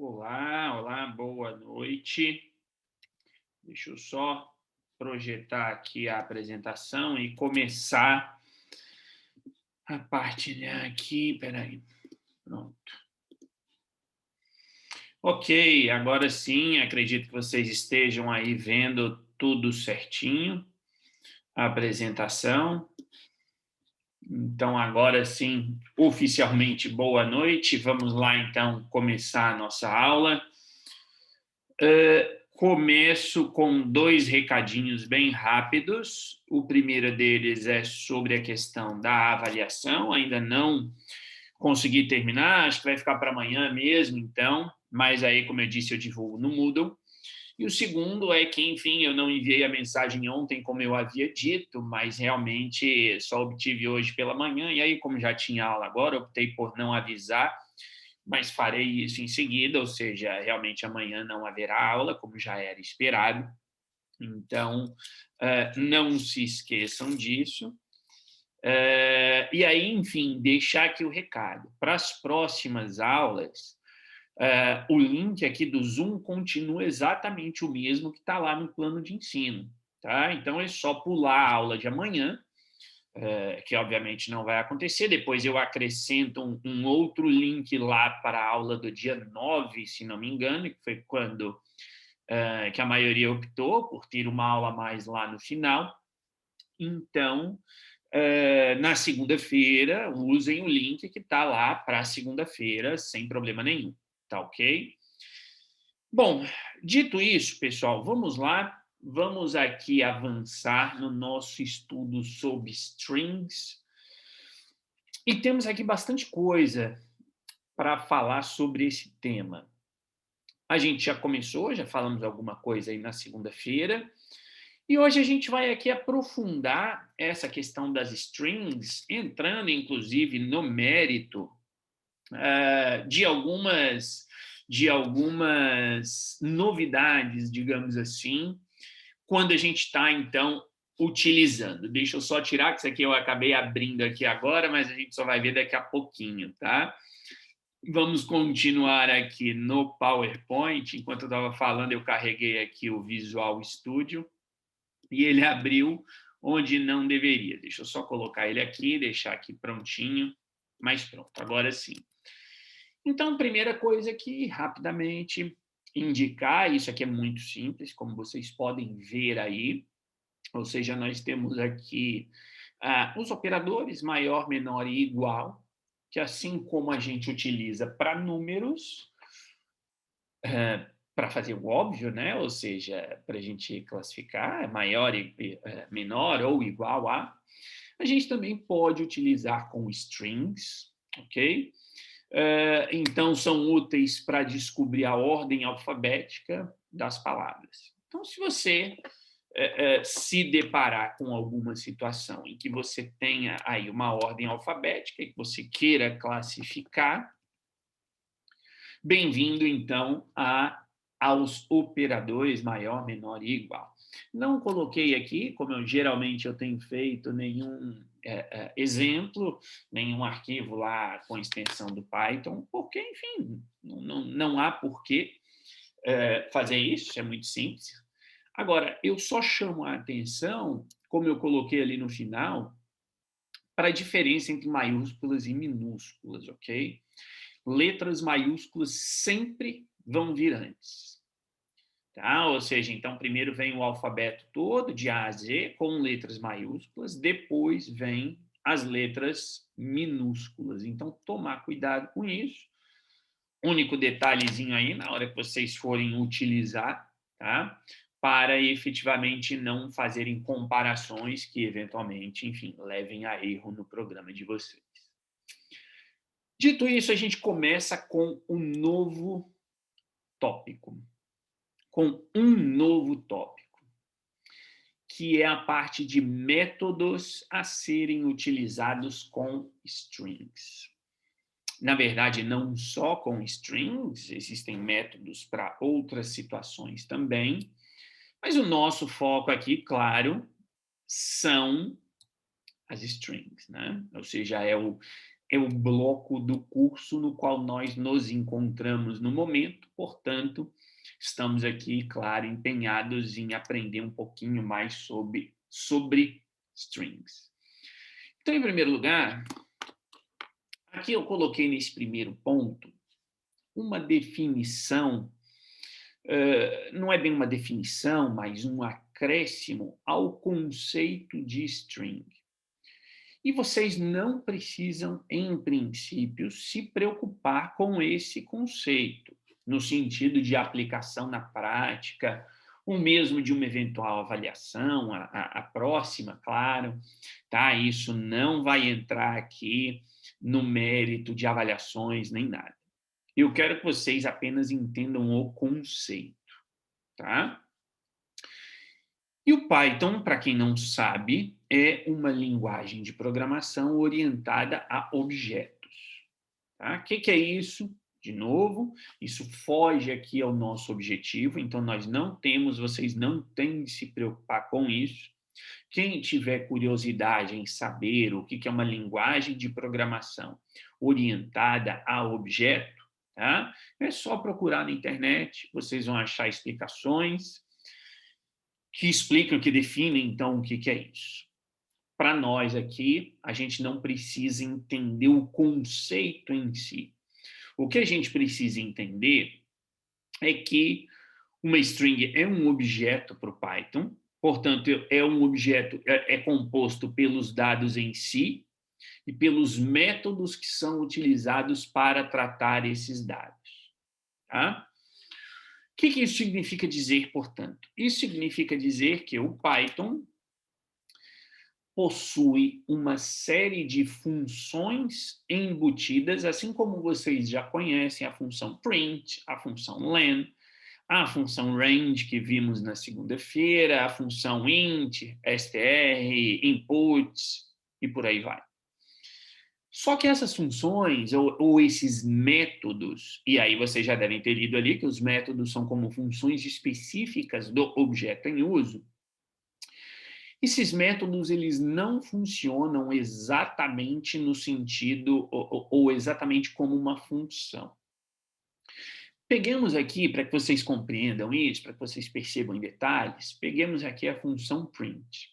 Olá, olá, boa noite. Deixa eu só projetar aqui a apresentação e começar a partilhar aqui. Peraí, pronto. Ok, agora sim, acredito que vocês estejam aí vendo tudo certinho, a apresentação. Então, agora sim, oficialmente, boa noite. Vamos lá, então, começar a nossa aula. Começo com dois recadinhos bem rápidos. O primeiro deles é sobre a questão da avaliação. Ainda não consegui terminar, acho que vai ficar para amanhã mesmo, então. Mas aí, como eu disse, eu divulgo no Moodle. E o segundo é que, enfim, eu não enviei a mensagem ontem, como eu havia dito, mas realmente só obtive hoje pela manhã. E aí, como já tinha aula agora, optei por não avisar, mas farei isso em seguida, ou seja, realmente amanhã não haverá aula, como já era esperado. Então, não se esqueçam disso. E aí, enfim, deixar aqui o recado. Para as próximas aulas, o link aqui do Zoom continua exatamente o mesmo que está lá no plano de ensino. Tá? Então, é só pular a aula de amanhã, que obviamente não vai acontecer. Depois eu acrescento um outro link lá para a aula do dia 9, se não me engano, que foi quando que a maioria optou por ter uma aula a mais lá no final. Então, na segunda-feira, usem o link que está lá para a segunda-feira, sem problema nenhum. Tá ok? Bom, dito isso, pessoal, vamos lá. Vamos aqui avançar no nosso estudo sobre strings. E temos aqui bastante coisa para falar sobre esse tema. A gente já começou, já falamos alguma coisa aí na segunda-feira, e hoje a gente vai aqui aprofundar essa questão das strings, entrando inclusive no mérito de algumas novidades, digamos assim, quando a gente está, então, utilizando. Deixa eu só tirar, que isso aqui eu acabei abrindo aqui agora, mas a gente só vai ver daqui a pouquinho, tá? Vamos continuar aqui no PowerPoint. Enquanto eu estava falando, eu carreguei aqui o Visual Studio e ele abriu onde não deveria. Deixa eu só colocar ele aqui, deixar aqui prontinho. Mas pronto, agora sim. Então, primeira coisa aqui, rapidamente, indicar, isso aqui é muito simples, como vocês podem ver aí, ou seja, nós temos aqui os operadores maior, menor e igual, que assim como a gente utiliza para números, para fazer o óbvio, né? Ou seja, para a gente classificar maior e menor ou igual a gente também pode utilizar com strings, ok? Então, são úteis para descobrir a ordem alfabética das palavras. Então, se você se deparar com alguma situação em que você tenha aí uma ordem alfabética e que você queira classificar, bem-vindo, então, aos operadores maior, menor e igual. Não coloquei aqui, como geralmente eu tenho feito, nenhum exemplo, nenhum arquivo lá com extensão do Python, porque, enfim, não há por que fazer isso, é muito simples. Agora, eu só chamo a atenção, como eu coloquei ali no final, para a diferença entre maiúsculas e minúsculas, ok? Letras maiúsculas sempre vão vir antes. Tá? Ou seja, então primeiro vem o alfabeto todo, de A a Z, com letras maiúsculas, depois vem as letras minúsculas. Então, tomar cuidado com isso. Único detalhezinho aí, na hora que vocês forem utilizar, tá? Para efetivamente não fazerem comparações que, eventualmente, enfim, levem a erro no programa de vocês. Dito isso, a gente começa com um novo tópico. Com um novo tópico, que é a parte de métodos a serem utilizados com strings. Na verdade, não só com strings, existem métodos para outras situações também, mas o nosso foco aqui, claro, são as strings, né? Ou seja, é o bloco do curso no qual nós nos encontramos no momento, portanto, estamos aqui, claro, empenhados em aprender um pouquinho mais sobre strings. Então, em primeiro lugar, aqui eu coloquei nesse primeiro ponto uma definição, não é bem uma definição, mas um acréscimo ao conceito de string. E vocês não precisam, em princípio, se preocupar com esse conceito, no sentido de aplicação na prática, ou mesmo de uma eventual avaliação, a próxima, claro, tá? Isso não vai entrar aqui no mérito de avaliações nem nada. Eu quero que vocês apenas entendam o conceito, tá? E o Python, para quem não sabe, é uma linguagem de programação orientada a objetos. Tá? O que é isso? De novo, isso foge aqui ao nosso objetivo, então vocês não têm de se preocupar com isso. Quem tiver curiosidade em saber o que é uma linguagem de programação orientada a objeto, tá? É só procurar na internet, vocês vão achar explicações que explicam, que definem, então, o que é isso. Para nós aqui, a gente não precisa entender o conceito em si. O que a gente precisa entender é que uma string é um objeto para o Python, portanto, é um objeto, é composto pelos dados em si e pelos métodos que são utilizados para tratar esses dados. Tá? O que isso significa dizer, portanto? Isso significa dizer que o Python possui uma série de funções embutidas, assim como vocês já conhecem a função print, a função len, a função range que vimos na segunda-feira, a função int, str, input e por aí vai. Só que essas funções ou esses métodos, e aí vocês já devem ter lido ali que os métodos são como funções específicas do objeto em uso, esses métodos eles não funcionam exatamente no sentido ou exatamente como uma função. Peguemos aqui, para que vocês compreendam isso, para que vocês percebam em detalhes, peguemos aqui a função print.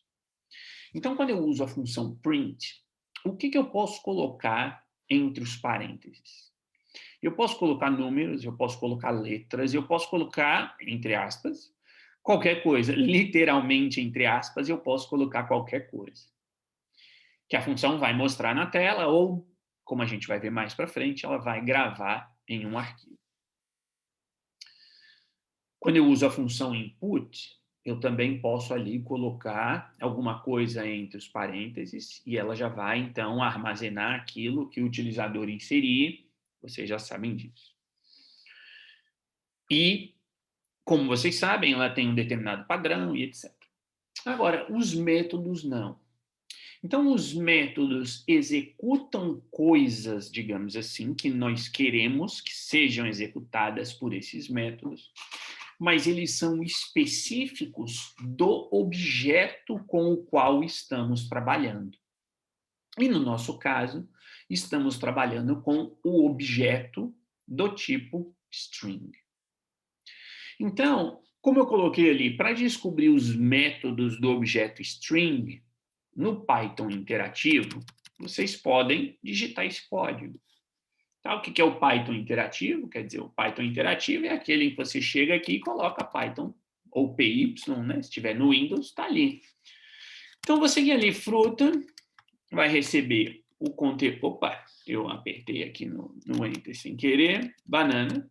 Então, quando eu uso a função print, o que eu posso colocar entre os parênteses? Eu posso colocar números, eu posso colocar letras, eu posso colocar, entre aspas, qualquer coisa. Literalmente, entre aspas, eu posso colocar qualquer coisa. Que a função vai mostrar na tela ou, como a gente vai ver mais para frente, ela vai gravar em um arquivo. Quando eu uso a função input, eu também posso ali colocar alguma coisa entre os parênteses e ela já vai, então, armazenar aquilo que o utilizador inserir. Vocês já sabem disso. E, como vocês sabem, ela tem um determinado padrão e etc. Agora, os métodos não. Então, os métodos executam coisas, digamos assim, que nós queremos que sejam executadas por esses métodos, mas eles são específicos do objeto com o qual estamos trabalhando. E, no nosso caso, estamos trabalhando com o objeto do tipo string. Então, como eu coloquei ali, para descobrir os métodos do objeto string, no Python interativo, vocês podem digitar esse código. Tá? O que é o Python interativo? Quer dizer, o Python interativo é aquele em que você chega aqui e coloca Python, ou PY, né? Se estiver no Windows, está ali. Então, você que ali, fruta, vai receber o conteúdo. Opa, eu apertei aqui no Enter sem querer, banana.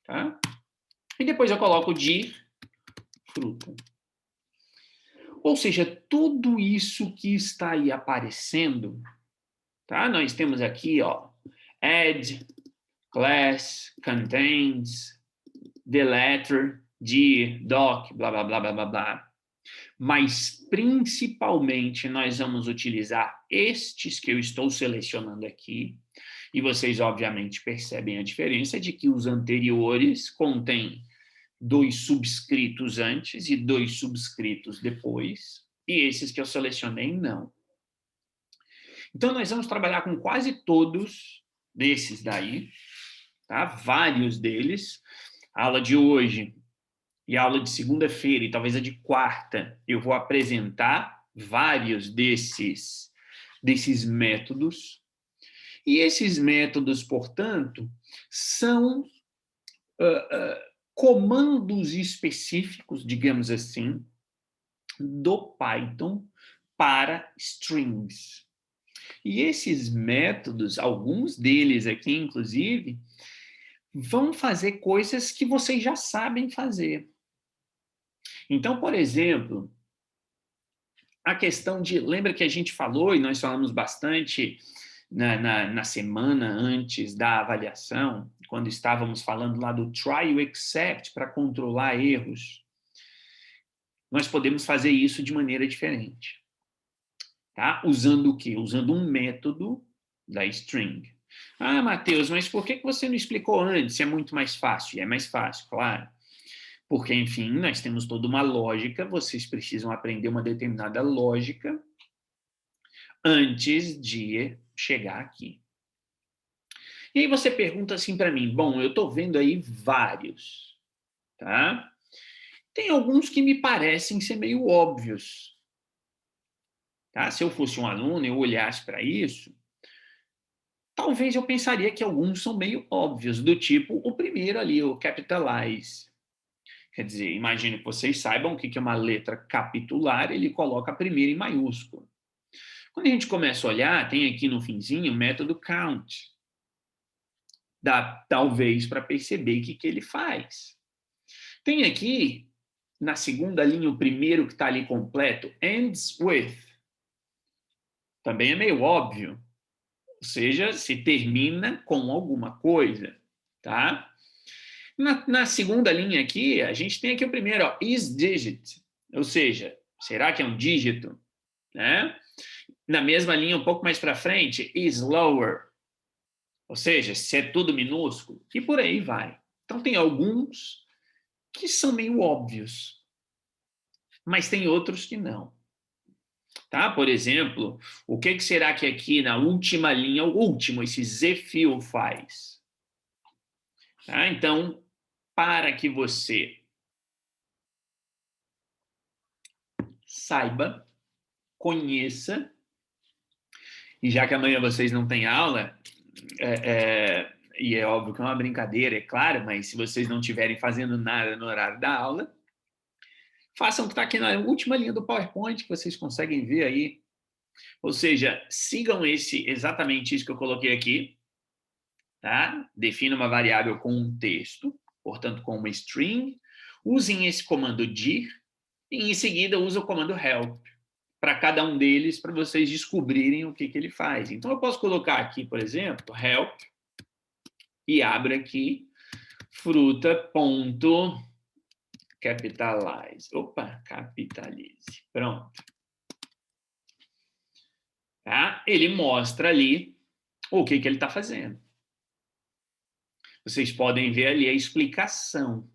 Tá? E depois eu coloco dir fruta. Ou seja, tudo isso que está aí aparecendo, tá? Nós temos aqui, ó, add, class, contains, the letter, dir, doc, blá, blá, blá, blá, blá, blá. Mas, principalmente, nós vamos utilizar estes que eu estou selecionando aqui, e vocês, obviamente, percebem a diferença de que os anteriores contêm 2 subscritos antes e 2 subscritos depois, e esses que eu selecionei, não. Então, nós vamos trabalhar com quase todos desses daí, tá? Vários deles. A aula de hoje e a aula de segunda-feira e talvez a de quarta, eu vou apresentar vários desses métodos. E esses métodos, portanto, são comandos específicos, digamos assim, do Python para strings. E esses métodos, alguns deles aqui, inclusive, vão fazer coisas que vocês já sabem fazer. Então, por exemplo, a questão de... Lembra que a gente falou, e nós falamos bastante na semana antes da avaliação, quando estávamos falando lá do try e except para controlar erros? Nós podemos fazer isso de maneira diferente. Tá? Usando o quê? Usando um método da string. Ah, Matheus, mas por que você não explicou antes? É muito mais fácil. E é mais fácil, claro. Porque, enfim, nós temos toda uma lógica, vocês precisam aprender uma determinada lógica antes de chegar aqui. E aí você pergunta assim para mim, bom, eu estou vendo aí vários, tá? Tem alguns que me parecem ser meio óbvios. Tá? Se eu fosse um aluno e eu olhasse para isso, talvez eu pensaria que alguns são meio óbvios, do tipo o primeiro ali, o capitalize. Quer dizer, imagino que vocês saibam o que é uma letra capitular, ele coloca a primeira em maiúsculo. Quando a gente começa a olhar, tem aqui no finzinho o método count. Dá talvez para perceber o que ele faz. Tem aqui, na segunda linha, o primeiro que está ali completo, ends with. Também é meio óbvio. Ou seja, se termina com alguma coisa, tá? Na segunda linha aqui, a gente tem aqui o primeiro, ó, is digit. Ou seja, será que é um dígito? Né? Na mesma linha, um pouco mais para frente, is lower. Ou seja, se é tudo minúsculo. E por aí vai. Então, tem alguns que são meio óbvios, mas tem outros que não. Tá? Por exemplo, o que será que aqui na última linha, o último, esse zfill faz? Tá? Então, para que você saiba, conheça, e já que amanhã vocês não têm aula, e é óbvio que é uma brincadeira, é claro, mas se vocês não estiverem fazendo nada no horário da aula, façam o que está aqui na última linha do PowerPoint, que vocês conseguem ver aí. Ou seja, sigam exatamente isso que eu coloquei aqui, tá? Defina uma variável com um texto, portanto, com uma string, usem esse comando dir, e em seguida usa o comando help para cada um deles, para vocês descobrirem o que ele faz. Então, eu posso colocar aqui, por exemplo, help, e abro aqui, fruta.capitalize. Opa, capitalize. Pronto. Tá? Ele mostra ali o que ele está fazendo. Vocês podem ver ali a explicação.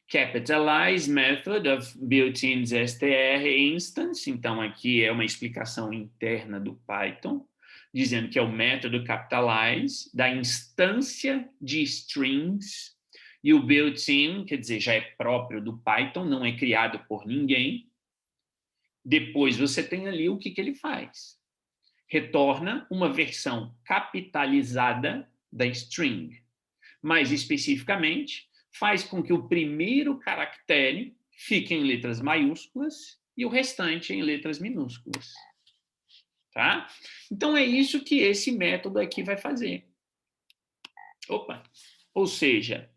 Capitalize method of built-in str instance. Então, aqui é uma explicação interna do Python, dizendo que é o método capitalize da instância de strings. E o built-in, quer dizer, já é próprio do Python, não é criado por ninguém. Depois você tem ali o que ele faz. Retorna uma versão capitalizada da string. Mais especificamente, faz com que o primeiro caractere fique em letras maiúsculas e o restante em letras minúsculas. Tá? Então, é isso que esse método aqui vai fazer. Opa! Ou seja,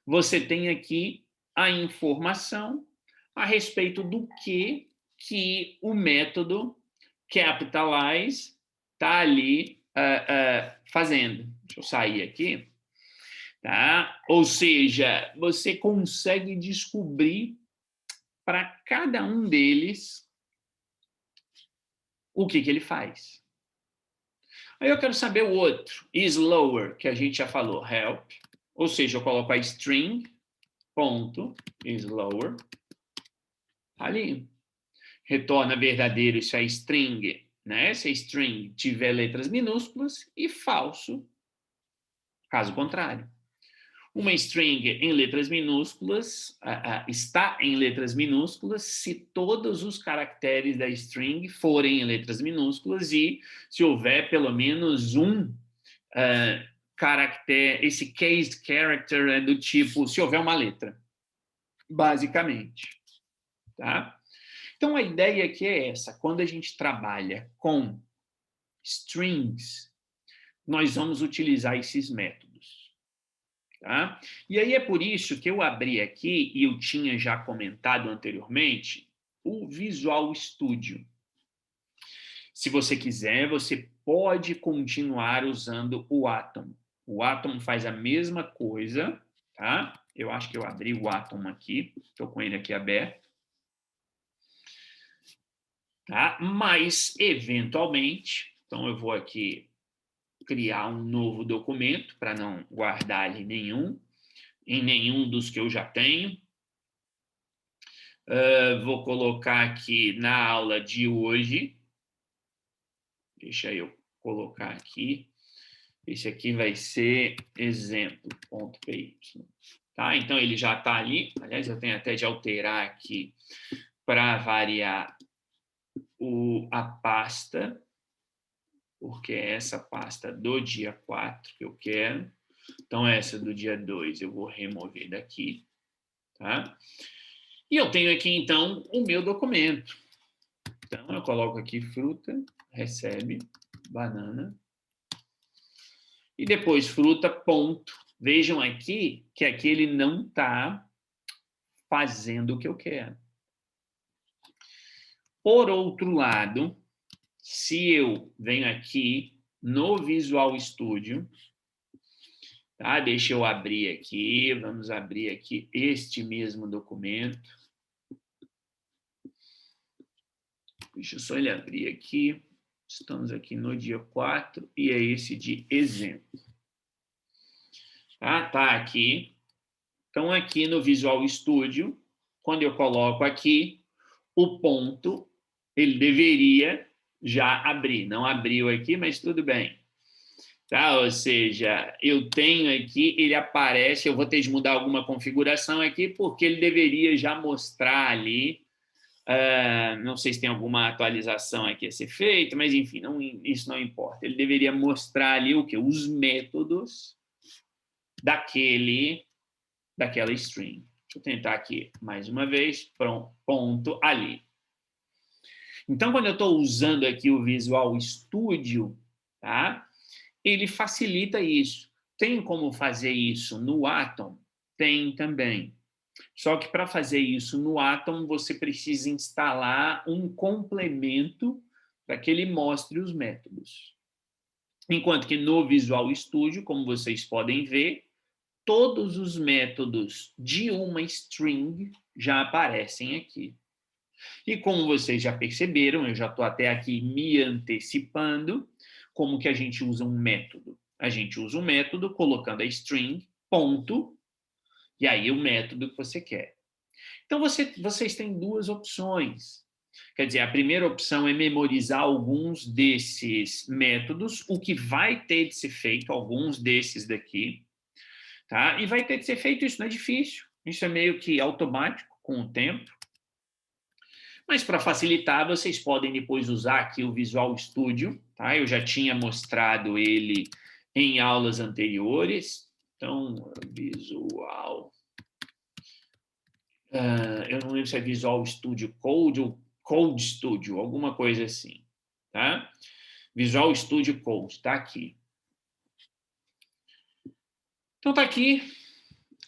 você tem aqui a informação a respeito do que o método capitalize está ali fazendo. Deixa eu sair aqui. Tá? Ou seja, você consegue descobrir para cada um deles o que ele faz. Aí eu quero saber o outro, is lower, que a gente já falou, help. Ou seja, eu coloco a string, ponto, is lower, ali. Retorna verdadeiro, isso é string né? Se a string tiver letras minúsculas, e falso, caso contrário. Uma string em letras minúsculas está em letras minúsculas se todos os caracteres da string forem em letras minúsculas e se houver pelo menos um caractere, esse case character é do tipo, se houver uma letra, basicamente. Tá? Então, a ideia aqui é essa. Quando a gente trabalha com strings, nós vamos utilizar esses métodos. Tá? E aí é por isso que eu abri aqui, e eu tinha já comentado anteriormente, o Visual Studio. Se você quiser, você pode continuar usando o Atom. O Atom faz a mesma coisa, tá? Eu acho que eu abri o Atom aqui, estou com ele aqui aberto. Tá? Mas, eventualmente, então eu vou aqui criar um novo documento para não guardar ali em nenhum dos que eu já tenho. Vou colocar aqui na aula de hoje. Deixa eu colocar aqui. Esse aqui vai ser exemplo.py. Tá? Então, ele já está ali. Aliás, eu tenho até de alterar aqui para variar a pasta, porque é essa pasta do dia 4 que eu quero. Então, essa do dia 2 eu vou remover daqui. Tá? E eu tenho aqui, então, o meu documento. Então, eu coloco aqui fruta, recebe, banana. E depois fruta, ponto. Vejam aqui que aqui ele não está fazendo o que eu quero. Por outro lado, se eu venho aqui no Visual Studio, tá? Deixa eu abrir aqui, vamos abrir aqui este mesmo documento. Deixa eu só ele abrir aqui. Estamos aqui no dia 4 e é esse de exemplo. Tá aqui. Então, aqui no Visual Studio, quando eu coloco aqui, o ponto, ele deveria já abrir. Não abriu aqui, mas tudo bem. Tá? Ou seja, eu tenho aqui, ele aparece, eu vou ter de mudar alguma configuração aqui, porque ele deveria já mostrar ali. Não sei se tem alguma atualização aqui a ser feita, mas, enfim, isso não importa. Ele deveria mostrar ali o quê? Os métodos daquela string. Deixa eu tentar aqui mais uma vez. Pronto, ponto ali. Então, quando eu estou usando aqui o Visual Studio, tá? Ele facilita isso. Tem como fazer isso no Atom? Tem também. Só que para fazer isso no Atom, você precisa instalar um complemento para que ele mostre os métodos. Enquanto que no Visual Studio, como vocês podem ver, todos os métodos de uma string já aparecem aqui. E como vocês já perceberam, eu já estou até aqui me antecipando, como que a gente usa um método? A gente usa um método colocando a string, ponto, e aí o método que você quer. Então, vocês têm duas opções. Quer dizer, a primeira opção é memorizar alguns desses métodos, o que vai ter de ser feito, alguns desses daqui, tá? E vai ter de ser feito, isso não é difícil, isso é meio que automático com o tempo. Mas, para facilitar, vocês podem depois usar aqui o Visual Studio, tá? Eu já tinha mostrado ele em aulas anteriores. Então, Visual... eu não lembro se é Visual Studio Code ou Code Studio, alguma coisa assim, tá? Visual Studio Code, está aqui. Então, está aqui.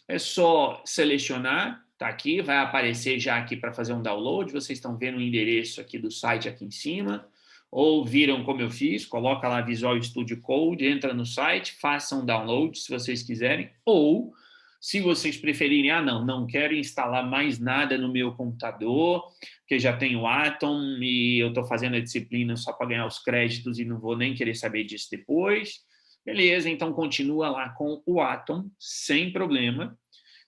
É só selecionar, está aqui, vai aparecer já aqui para fazer um download. Vocês estão vendo o endereço aqui do site aqui em cima. Ou viram como eu fiz, coloca lá Visual Studio Code, entra no site, façam um download se vocês quiserem. Ou, se vocês preferirem, não quero instalar mais nada no meu computador, porque já tenho Atom e eu estou fazendo a disciplina só para ganhar os créditos e não vou nem querer saber disso depois. Beleza, então continua lá com o Atom, sem problema,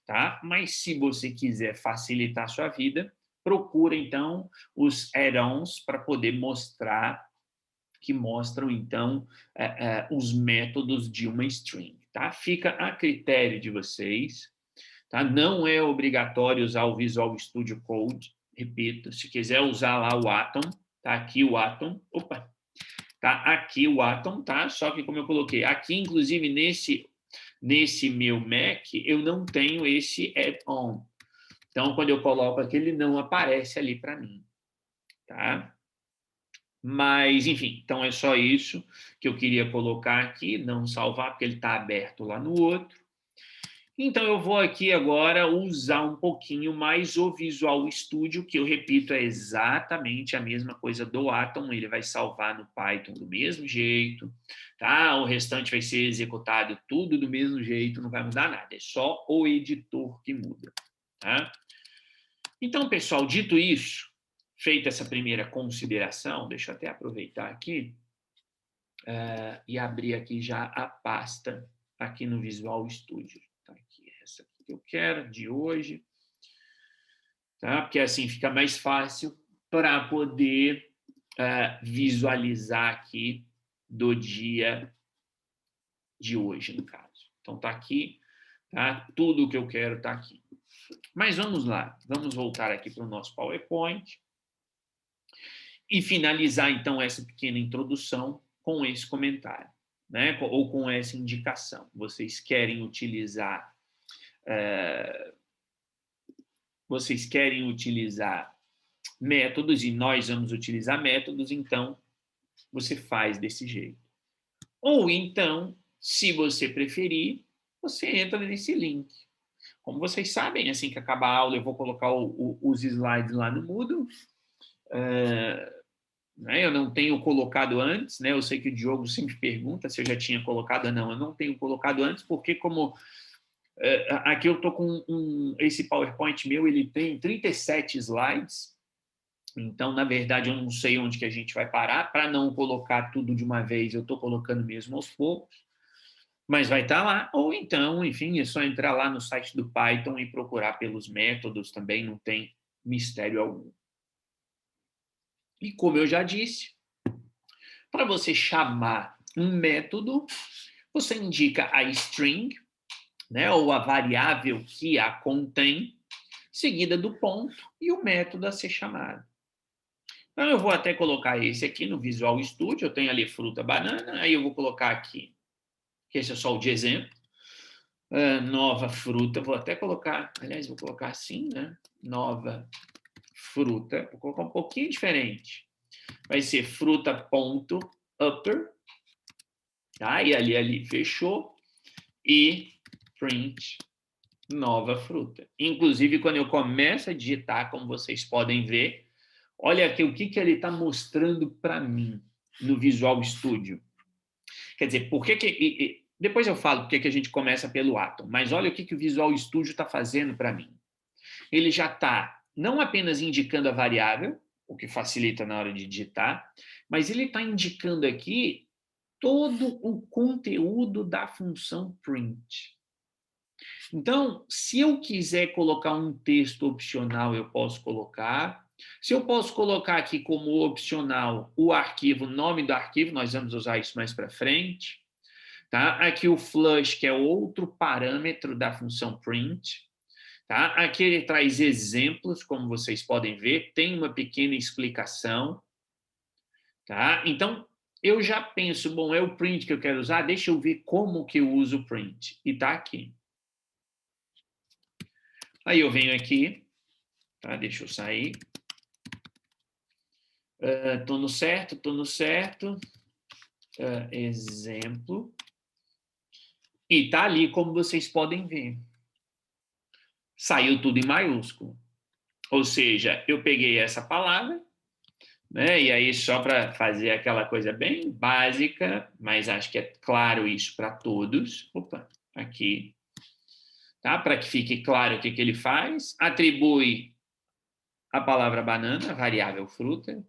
tá? Mas se você quiser facilitar a sua vida, procura, então, os add-ons para poder mostrar que mostram, então, os métodos de uma string. Tá? Fica a critério de vocês. Tá? Não é obrigatório usar o Visual Studio Code. Repito, se quiser usar lá o Atom, tá aqui o Atom. Opa! Tá aqui o Atom, tá? Só que como eu coloquei, aqui, inclusive, nesse meu Mac, eu não tenho esse add-on. Então, quando eu coloco aqui, ele não aparece ali para mim. Tá? Mas, enfim, então é só isso que eu queria colocar aqui, não salvar, porque ele está aberto lá no outro. Então, eu vou aqui agora usar um pouquinho mais o Visual Studio, que eu repito, é exatamente a mesma coisa do Atom, ele vai salvar no Python do mesmo jeito, tá? O restante vai ser executado tudo do mesmo jeito, não vai mudar nada, é só o editor que muda, tá? Então, pessoal, dito isso, feita essa primeira consideração, deixa eu até aproveitar aqui e abrir aqui já a pasta aqui no Visual Studio. Tá aqui, essa aqui que eu quero, de hoje. Tá? Porque assim fica mais fácil para poder visualizar aqui do dia de hoje, no caso. Então, tá aqui, tá? Tudo o que eu quero tá aqui. Mas vamos lá, vamos voltar aqui para o nosso PowerPoint e finalizar, então, essa pequena introdução com esse comentário, né? Ou com essa indicação. Vocês querem utilizar métodos, e nós vamos utilizar métodos, então você faz desse jeito. Ou então, se você preferir, você entra nesse link. Como vocês sabem, assim que acabar a aula, eu vou colocar os slides lá no Moodle. Né? Eu não tenho colocado antes, né? Eu sei que o Diogo sempre pergunta se eu já tinha colocado ou não. Eu não tenho colocado antes, porque como aqui eu estou com esse PowerPoint meu, ele tem 37 slides, então, na verdade, eu não sei onde que a gente vai parar. Para não colocar tudo de uma vez, eu estou colocando mesmo aos poucos, mas vai estar lá. Ou então, enfim, é só entrar lá no site do Python e procurar pelos métodos também, não tem mistério algum. E como eu já disse, para você chamar um método, você indica a string, né, ou a variável que a contém, seguida do ponto e o método a ser chamado. Então, eu vou até colocar esse aqui no Visual Studio, eu tenho ali fruta, banana, aí eu vou colocar aqui, que esse é só o de exemplo, nova fruta, vou até colocar, aliás, vou colocar assim, né, nova fruta, vou colocar um pouquinho diferente, vai ser fruta ponto upper, tá? E ali fechou, e print nova fruta. Inclusive, quando eu começo a digitar, como vocês podem ver, olha aqui o que ele está mostrando para mim no Visual Studio. Quer dizer, por que depois eu falo porque que a gente começa pelo Atom, mas olha o que o Visual Studio está fazendo para mim. Ele já está não apenas indicando a variável, o que facilita na hora de digitar, mas ele está indicando aqui todo o conteúdo da função print. Então, se eu quiser colocar um texto opcional, eu posso colocar. Se eu posso colocar aqui como opcional o arquivo, o nome do arquivo, nós vamos usar isso mais para frente. Tá? Aqui o flush, que é outro parâmetro da função print. Tá? Aqui ele traz exemplos, como vocês podem ver, tem uma pequena explicação. Tá? Então, eu já penso, bom, é o print que eu quero usar, deixa eu ver como que eu uso o print. E está aqui. Aí eu venho aqui, tá? Deixa eu sair. Estou no certo, estou no certo. Exemplo. E tá ali, como vocês podem ver. Saiu tudo em maiúsculo. Ou seja, eu peguei essa palavra, né? E aí, só para fazer aquela coisa bem básica, mas acho que é claro isso para todos. Opa, aqui. Tá? Para que fique claro o que ele faz. Atribui a palavra banana, a variável fruta,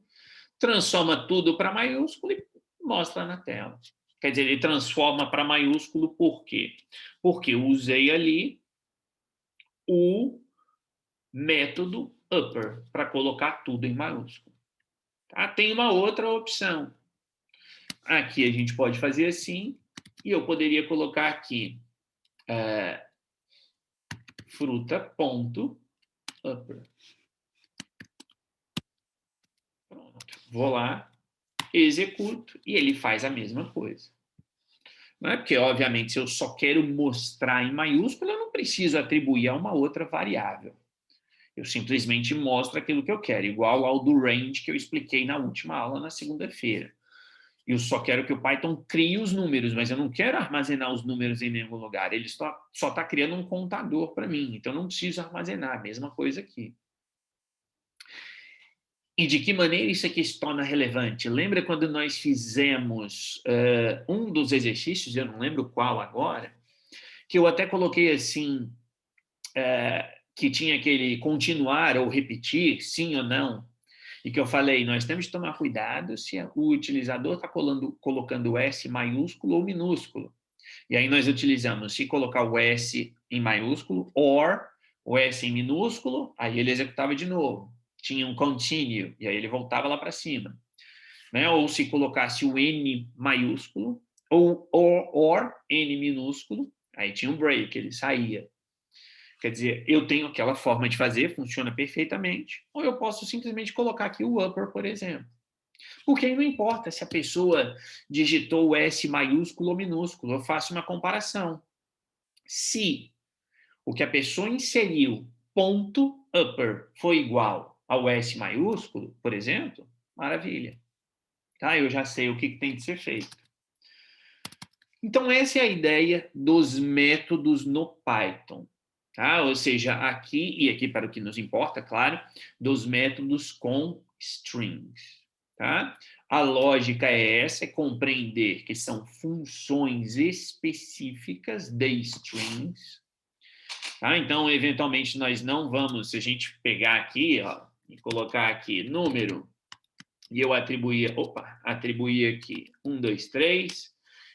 transforma tudo para maiúsculo e mostra na tela. Quer dizer, ele transforma para maiúsculo por quê? Porque eu usei ali o método upper para colocar tudo em maiúsculo. Tá? Tem uma outra opção. Aqui a gente pode fazer assim, e eu poderia colocar aqui fruta.upper. Pronto. Vou lá, executo, e ele faz a mesma coisa. Não é porque, obviamente, se eu só quero mostrar em maiúsculo, eu não preciso atribuir a uma outra variável. Eu simplesmente mostro aquilo que eu quero, igual ao do range que eu expliquei na última aula, na segunda-feira. Eu só quero que o Python crie os números, mas eu não quero armazenar os números em nenhum lugar. Ele só está criando um contador para mim, então eu não preciso armazenar. Mesma coisa aqui. E de que maneira isso aqui se torna relevante? Lembra quando nós fizemos um dos exercícios, eu não lembro qual agora, que eu até coloquei assim, que tinha aquele continuar ou repetir, sim ou não, e que eu falei, nós temos que tomar cuidado se o utilizador está colocando S maiúsculo ou minúsculo. E aí nós utilizamos, se colocar o S em maiúsculo, or o S em minúsculo, aí ele executava de novo. Tinha um continue, e aí ele voltava lá para cima. Né? Ou se colocasse o N maiúsculo, ou or N minúsculo, aí tinha um break, ele saía. Quer dizer, eu tenho aquela forma de fazer, funciona perfeitamente, ou eu posso simplesmente colocar aqui o upper, por exemplo. Porque aí não importa se a pessoa digitou o S maiúsculo ou minúsculo, eu faço uma comparação. Se o que a pessoa inseriu, ponto upper, foi igual ao S maiúsculo, por exemplo, maravilha. Tá? Eu já sei o que tem de ser feito. Então, essa é a ideia dos métodos no Python. Tá? Ou seja, aqui, e aqui para o que nos importa, claro, dos métodos com strings. Tá? A lógica é essa, é compreender que são funções específicas de strings. Tá? Então, eventualmente, nós não vamos, se a gente pegar aqui, ó, e colocar aqui número, e eu atribuir aqui 1, 2, 3,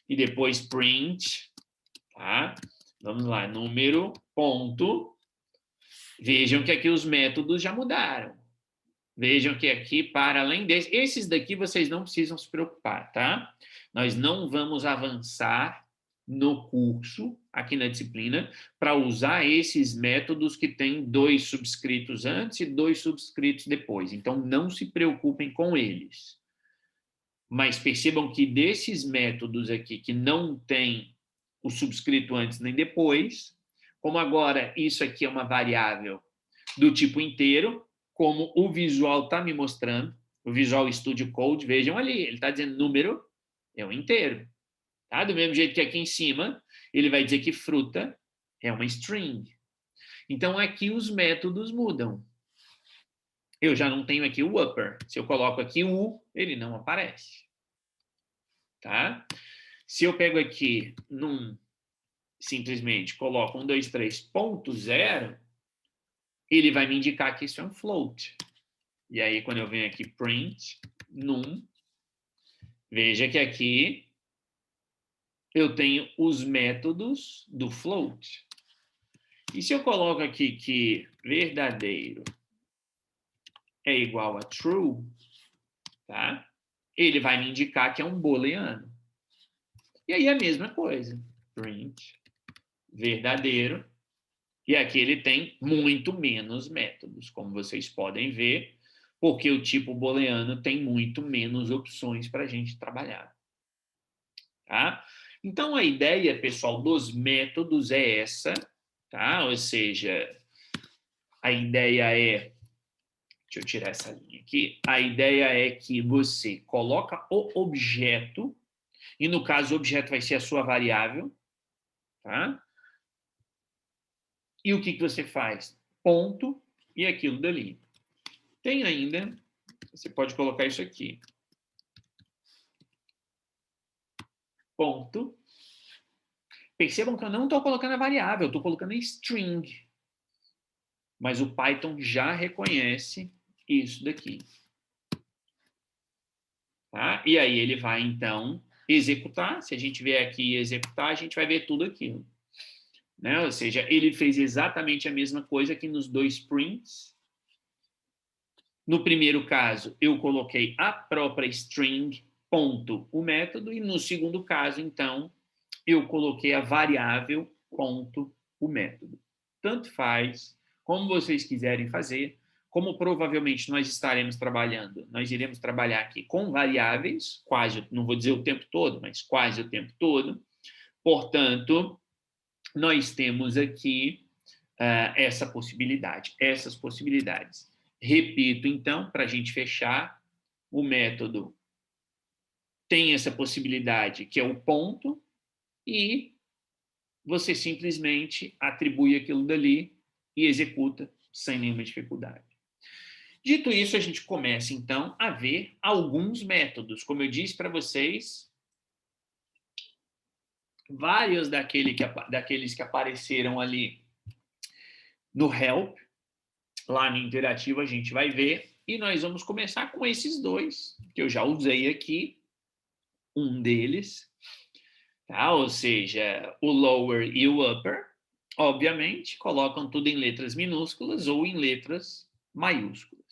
e depois print, tá? Vamos lá, número, ponto. Vejam que aqui os métodos já mudaram. Vejam que aqui, para além desses, esses daqui vocês não precisam se preocupar, tá? Nós não vamos avançar no curso, aqui na disciplina, para usar esses métodos que têm 2 subscritos antes e 2 subscritos depois. Então, não se preocupem com eles. Mas percebam que desses métodos aqui que não tem o subscrito antes nem depois, como agora isso aqui é uma variável do tipo inteiro, como o visual está me mostrando, o Visual Studio Code, vejam ali, ele está dizendo número é um inteiro. Tá? Do mesmo jeito que aqui em cima, ele vai dizer que fruta é uma string. Então, aqui os métodos mudam. Eu já não tenho aqui o upper. Se eu coloco aqui o U, ele não aparece. Tá? Se eu pego aqui simplesmente coloco 1, 2, 3.0, ele vai me indicar que isso é um float. E aí, quando eu venho aqui print num, veja que aqui eu tenho os métodos do float. E se eu coloco aqui que verdadeiro é igual a true, tá? Ele vai me indicar que é um booleano. E aí a mesma coisa. Print verdadeiro. E aqui ele tem muito menos métodos, como vocês podem ver, porque o tipo booleano tem muito menos opções para a gente trabalhar. Tá? Então, a ideia, pessoal, dos métodos é essa, tá? Ou seja, a ideia é... Deixa eu tirar essa linha aqui. A ideia é que você coloca o objeto, e no caso o objeto vai ser a sua variável, tá? E o que você faz? Ponto e aquilo dali. Tem ainda, você pode colocar isso aqui. Ponto. Percebam que eu não estou colocando a variável, eu estou colocando a string. Mas o Python já reconhece isso daqui. Tá? E aí ele vai, então, executar. Se a gente vier aqui executar, a gente vai ver tudo aquilo. Né? Ou seja, ele fez exatamente a mesma coisa que nos 2 prints. No primeiro caso, eu coloquei a própria string ponto o método, e no segundo caso, então, eu coloquei a variável ponto o método. Tanto faz, como vocês quiserem fazer, como provavelmente nós estaremos trabalhando, nós iremos trabalhar aqui com variáveis, quase, não vou dizer o tempo todo, mas quase o tempo todo. Portanto, nós temos aqui essa possibilidade, essas possibilidades. Repito, então, para a gente fechar, o método tem essa possibilidade, que é o ponto, e você simplesmente atribui aquilo dali e executa sem nenhuma dificuldade. Dito isso, a gente começa, então, a ver alguns métodos. Como eu disse para vocês, vários daqueles que apareceram ali no Help, lá no Interativo, a gente vai ver, e nós vamos começar com esses dois, que eu já usei aqui, um deles, tá? Ou seja, o lower e o upper, obviamente, colocam tudo em letras minúsculas ou em letras maiúsculas.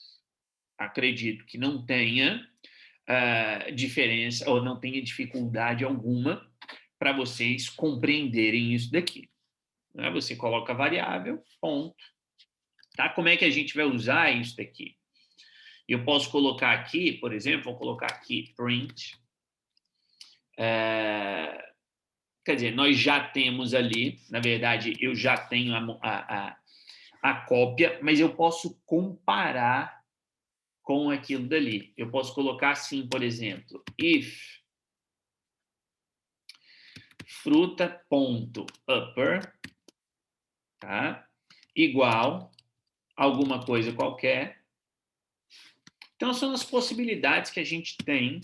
Acredito que não tenha diferença ou não tenha dificuldade alguma para vocês compreenderem isso daqui. Né? Você coloca a variável, ponto. Tá? Como é que a gente vai usar isso daqui? Eu posso colocar aqui, por exemplo, vou colocar aqui print. Quer dizer, nós já temos ali, na verdade, eu já tenho a cópia, mas eu posso comparar com aquilo dali. Eu posso colocar assim, por exemplo, if fruta.upper, tá? Igual alguma coisa qualquer. Então, são as possibilidades que a gente tem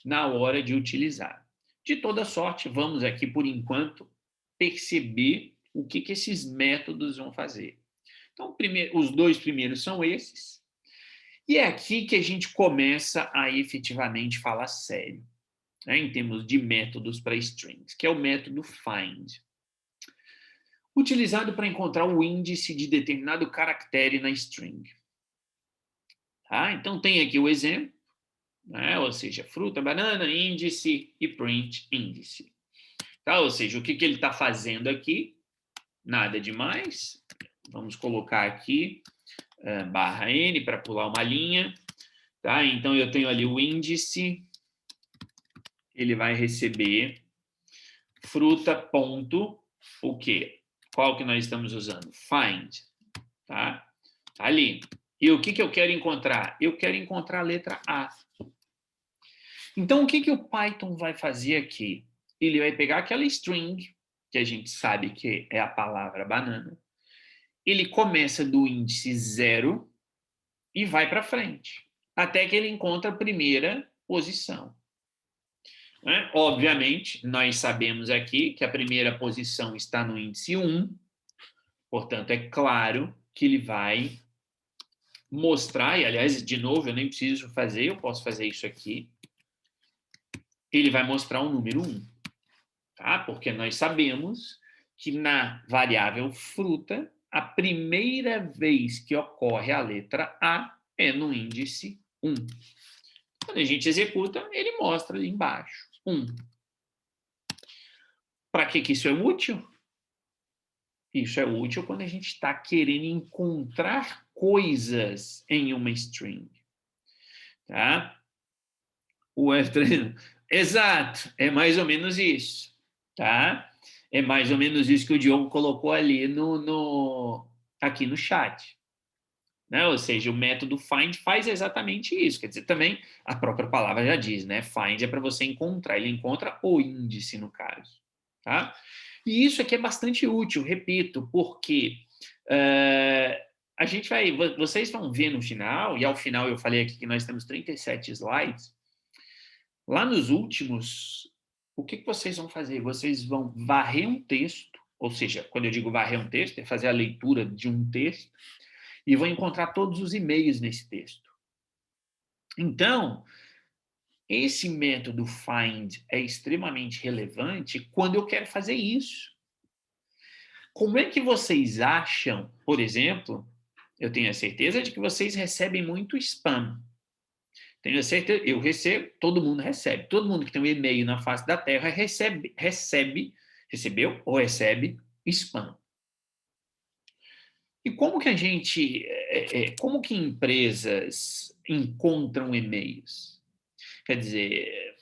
na hora de utilizar. De toda sorte, vamos aqui, por enquanto, perceber o que esses métodos vão fazer. Então, os dois primeiros são esses. E é aqui que a gente começa a efetivamente falar sério, né, em termos de métodos para strings, que é o método find. Utilizado para encontrar o índice de determinado caractere na string. Tá? Então, tem aqui o exemplo, né? Ou seja, fruta, banana, índice e print índice. Tá? Ou seja, o que ele está fazendo aqui? Nada demais. Vamos colocar aqui barra N para pular uma linha. Tá? Então, eu tenho ali o índice, ele vai receber fruta ponto, o quê? Qual que nós estamos usando? Find. Tá? Ali. E o que eu quero encontrar? Eu quero encontrar a letra A. Então, o que o Python vai fazer aqui? Ele vai pegar aquela string, que a gente sabe que é a palavra banana, ele começa do índice 0 e vai para frente, até que ele encontra a primeira posição. Né? Obviamente, nós sabemos aqui que a primeira posição está no índice 1, portanto, é claro que ele vai mostrar, e aliás, de novo, eu nem preciso fazer, eu posso fazer isso aqui, ele vai mostrar o número 1, tá? Porque nós sabemos que na variável fruta, a primeira vez que ocorre a letra A é no índice 1. Quando a gente executa, ele mostra ali embaixo, 1. Para que isso é útil? Isso é útil quando a gente está querendo encontrar coisas em uma string. Tá? O F3... Exato, é mais ou menos isso. Tá? É mais ou menos isso que o Diogo colocou ali aqui no chat. Né? Ou seja, o método find faz exatamente isso. Quer dizer, também a própria palavra já diz, né? Find é para você encontrar. Ele encontra o índice, no caso. Tá? E isso aqui é bastante útil, repito, porque a gente vai... Vocês vão ver no final, e ao final eu falei aqui que nós temos 37 slides. Lá nos últimos, o que vocês vão fazer? Vocês vão varrer um texto, ou seja, quando eu digo varrer um texto, é fazer a leitura de um texto, e vão encontrar todos os e-mails nesse texto. Então, esse método find é extremamente relevante quando eu quero fazer isso. Como é que vocês acham, por exemplo, eu tenho a certeza de que vocês recebem muito spam. Tenho certeza, eu recebo, todo mundo recebe. Todo mundo que tem um e-mail na face da Terra recebeu ou recebe spam. E como que como que empresas encontram e-mails? Quer dizer,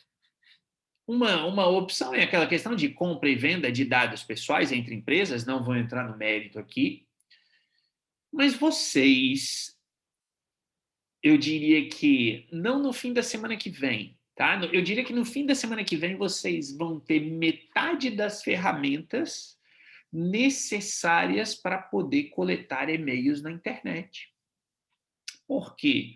uma opção é aquela questão de compra e venda de dados pessoais entre empresas, não vou entrar no mérito aqui, mas vocês, eu diria que não no fim da semana que vem, tá? Eu diria que no fim da semana que vem vocês vão ter metade das ferramentas necessárias para poder coletar e-mails na internet. Por quê?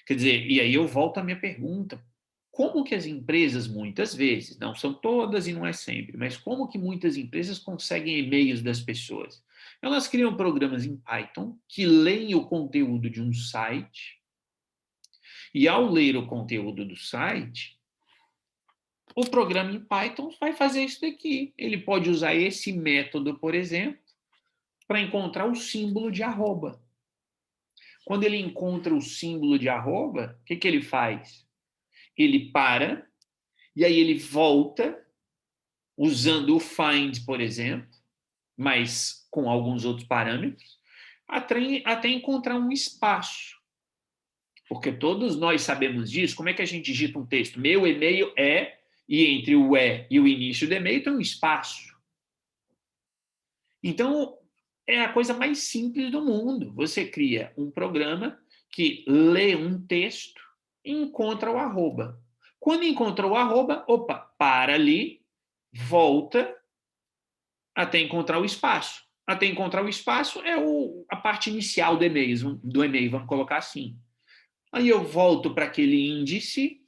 Quer dizer, e aí eu volto à minha pergunta. Como que as empresas, muitas vezes, não são todas e não é sempre, mas como que muitas empresas conseguem e-mails das pessoas? Elas criam programas em Python que leem o conteúdo de um site e, ao ler o conteúdo do site, o programa em Python vai fazer isso daqui. Ele pode usar esse método, por exemplo, para encontrar o símbolo de arroba. Quando ele encontra o símbolo de arroba, o que ele faz? Ele para, e aí ele volta, usando o find, por exemplo, mas com alguns outros parâmetros, até encontrar um espaço. Porque todos nós sabemos disso. Como é que a gente digita um texto? Meu e-mail é, e entre o e o início do e-mail tem um espaço. Então, é a coisa mais simples do mundo. Você cria um programa que lê um texto e encontra o arroba. Quando encontrou o arroba, opa, para ali, volta até encontrar o espaço. Até encontrar o espaço é a parte inicial do e-mail, vamos colocar assim. Aí eu volto para aquele índice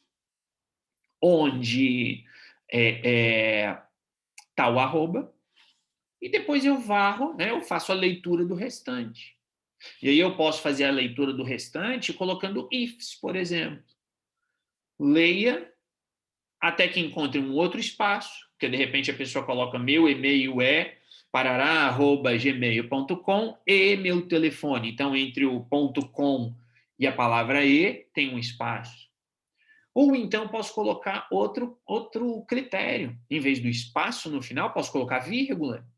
onde está o arroba, e depois eu varro, né, eu faço a leitura do restante. E aí eu posso fazer a leitura do restante colocando ifs, por exemplo. Leia até que encontre um outro espaço, porque de repente a pessoa coloca meu e-mail é parará@gmail.com e meu telefone. Então, entre o .com e a palavra e tem um espaço. Ou então posso colocar outro critério. Em vez do espaço no final, posso colocar vírgula.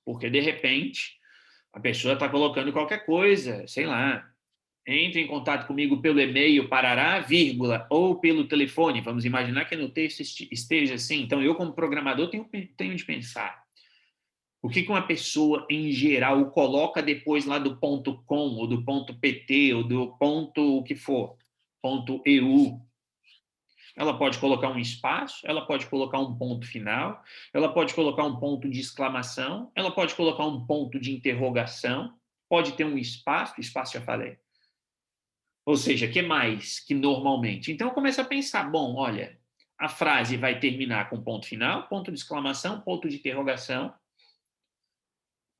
Porque, de repente, a pessoa está colocando qualquer coisa, sei lá, entre em contato comigo pelo e-mail parará, vírgula, ou pelo telefone. Vamos imaginar que no texto esteja assim. Então, eu, como programador, tenho de pensar. O que uma pessoa, em geral, coloca depois lá do .com, ou do .pt, ou do o que for, .eu. Ela pode colocar um espaço, ela pode colocar um ponto final, ela pode colocar um ponto de exclamação, ela pode colocar um ponto de interrogação, pode ter um espaço já falei. Ou seja, que mais que normalmente? Então eu começo a pensar, bom, olha, a frase vai terminar com ponto final, ponto de exclamação, ponto de interrogação,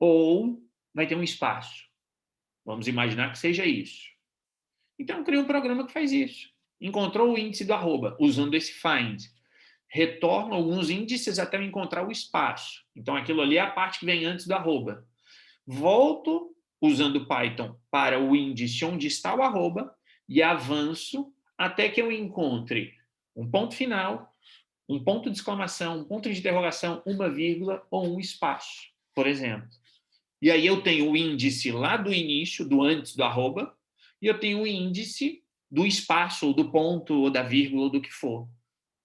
ou vai ter um espaço. Vamos imaginar que seja isso. Então eu crio um programa que faz isso. Encontrou o índice do arroba, usando esse find. Retorno alguns índices até eu encontrar o espaço. Então aquilo ali é a parte que vem antes do arroba. Volto usando Python para o índice onde está o arroba e avanço até que eu encontre um ponto final, um ponto de exclamação, um ponto de interrogação, uma vírgula ou um espaço, por exemplo. E aí eu tenho o índice lá do início, do antes do arroba, e eu tenho o índice do espaço, ou do ponto, ou da vírgula, ou do que for.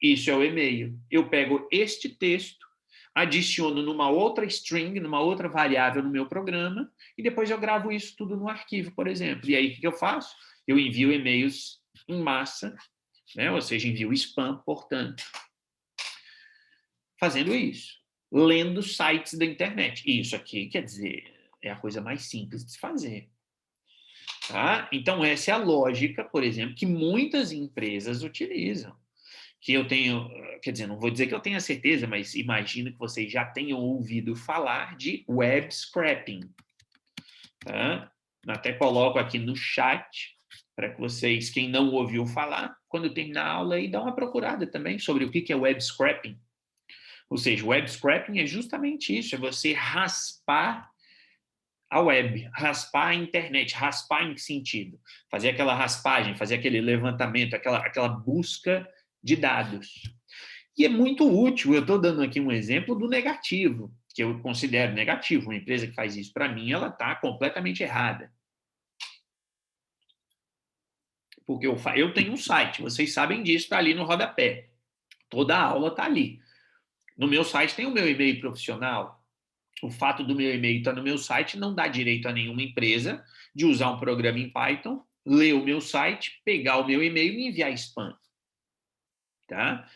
Isso é o e-mail. Eu pego este texto, adiciono numa outra string, numa outra variável no meu programa, e depois eu gravo isso tudo no arquivo, por exemplo. E aí, o que eu faço? Eu envio e-mails em massa, né? Ou seja, envio spam, portanto. Fazendo isso. Lendo sites da internet. E isso aqui, quer dizer, é a coisa mais simples de se fazer. Tá? Então, essa é a lógica, por exemplo, que muitas empresas utilizam. Que eu tenho, quer dizer, não vou dizer que eu tenha certeza, mas imagino que vocês já tenham ouvido falar de web scraping. Tá? Até coloco aqui no chat para que vocês, quem não ouviu falar, quando terminar a aula aí, dá uma procurada também sobre o que é web scraping. Ou seja, web scraping é justamente isso, é você raspar a web, raspar a internet. Raspar em que sentido? Fazer aquela raspagem, fazer aquele levantamento, aquela busca de dados. E é muito útil, eu estou dando aqui um exemplo do negativo, que eu considero negativo. Uma empresa que faz isso para mim, ela está completamente errada. Porque eu tenho um site, vocês sabem disso, está ali no rodapé. Toda a aula está ali. No meu site tem o meu e-mail profissional. O fato do meu e-mail estar no meu site não dá direito a nenhuma empresa de usar um programa em Python, ler o meu site, pegar o meu e-mail e me enviar spam. Tá?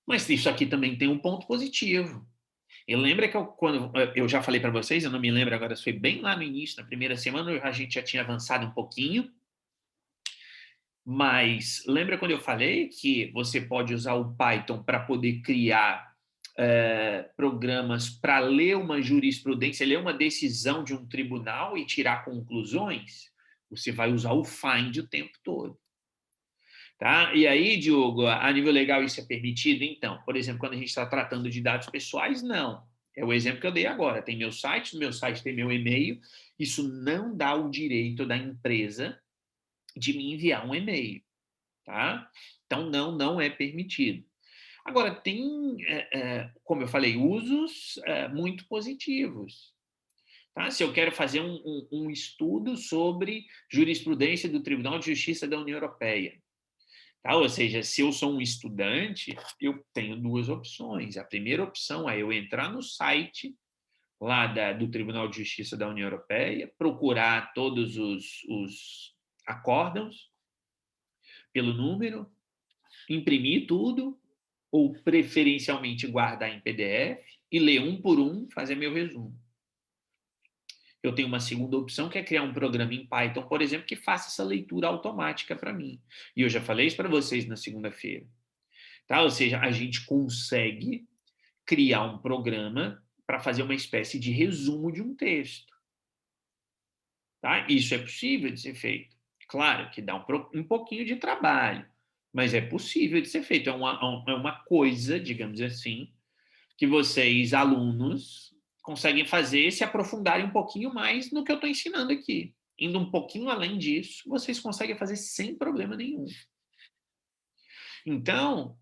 Mas isso aqui também tem um ponto positivo. Eu lembro que quando eu já falei para vocês, eu não me lembro agora, foi bem lá no início, na primeira semana, a gente já tinha avançado um pouquinho. Mas lembra quando eu falei que você pode usar o Python para poder criar programas para ler uma jurisprudência, ler uma decisão de um tribunal e tirar conclusões? Você vai usar o find o tempo todo. Tá? E aí, Diogo, a nível legal isso é permitido? Então, por exemplo, quando a gente está tratando de dados pessoais, não. É o exemplo que eu dei agora. Tem meu site, no meu site tem meu e-mail. Isso não dá o direito da empresa de me enviar um e-mail. Tá? Então, não é permitido. Agora, tem, como eu falei, usos muito positivos. Tá? Se eu quero fazer um estudo sobre jurisprudência do Tribunal de Justiça da União Europeia, tá? Ou seja, se eu sou um estudante, eu tenho duas opções. A primeira opção é eu entrar no site lá do Tribunal de Justiça da União Europeia, procurar todos os acórdãos pelo número, imprimir tudo, ou preferencialmente guardar em PDF e ler um por um, fazer meu resumo. Eu tenho uma segunda opção, que é criar um programa em Python, por exemplo, que faça essa leitura automática para mim. E eu já falei isso para vocês na segunda-feira. Tá? Ou seja, a gente consegue criar um programa para fazer uma espécie de resumo de um texto. Tá? Isso é possível de ser feito. Claro que dá um pouquinho de trabalho, mas é possível de ser feito. É uma coisa, digamos assim, que vocês, alunos, conseguem fazer se aprofundarem um pouquinho mais no que eu estou ensinando aqui. Indo um pouquinho além disso, vocês conseguem fazer sem problema nenhum. Então,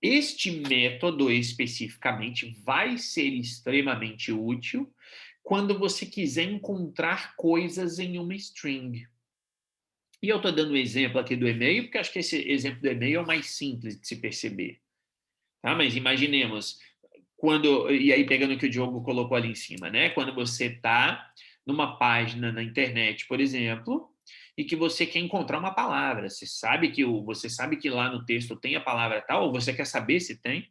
este método especificamente vai ser extremamente útil quando você quiser encontrar coisas em uma string. E eu estou dando um exemplo aqui do e-mail, porque acho que esse exemplo do e-mail é o mais simples de se perceber. Tá? Mas imaginemos, e aí pegando o que o Diogo colocou ali em cima, né? Quando você está numa página na internet, por exemplo, e que você quer encontrar uma palavra, você sabe que lá no texto tem a palavra tal, ou você quer saber se tem,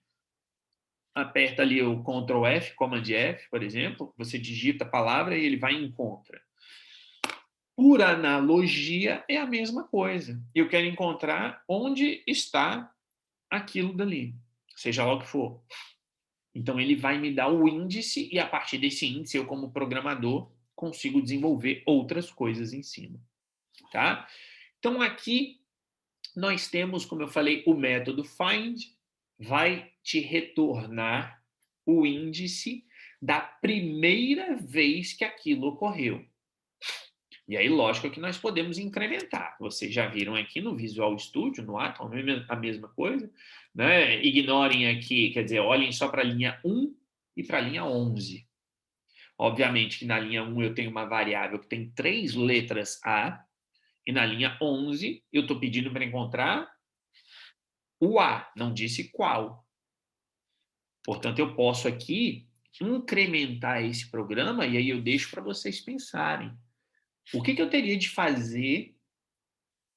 aperta ali o Ctrl F, Command F, por exemplo, você digita a palavra e ele vai e encontra. Por analogia, é a mesma coisa. Eu quero encontrar onde está aquilo dali, seja lá o que for. Então, ele vai me dar o índice e, a partir desse índice, eu, como programador, consigo desenvolver outras coisas em cima. Tá? Então, aqui nós temos, como eu falei, o método find vai te retornar o índice da primeira vez que aquilo ocorreu. E aí, lógico que nós podemos incrementar. Vocês já viram aqui no Visual Studio, no Atom, a mesma coisa. Né? Ignorem aqui, quer dizer, olhem só para a linha 1 e para a linha 11. Obviamente que na linha 1 eu tenho uma variável que tem 3 letras A, e na linha 11 eu estou pedindo para encontrar o A, não disse qual. Portanto, eu posso aqui incrementar esse programa, e aí eu deixo para vocês pensarem. O que eu teria de fazer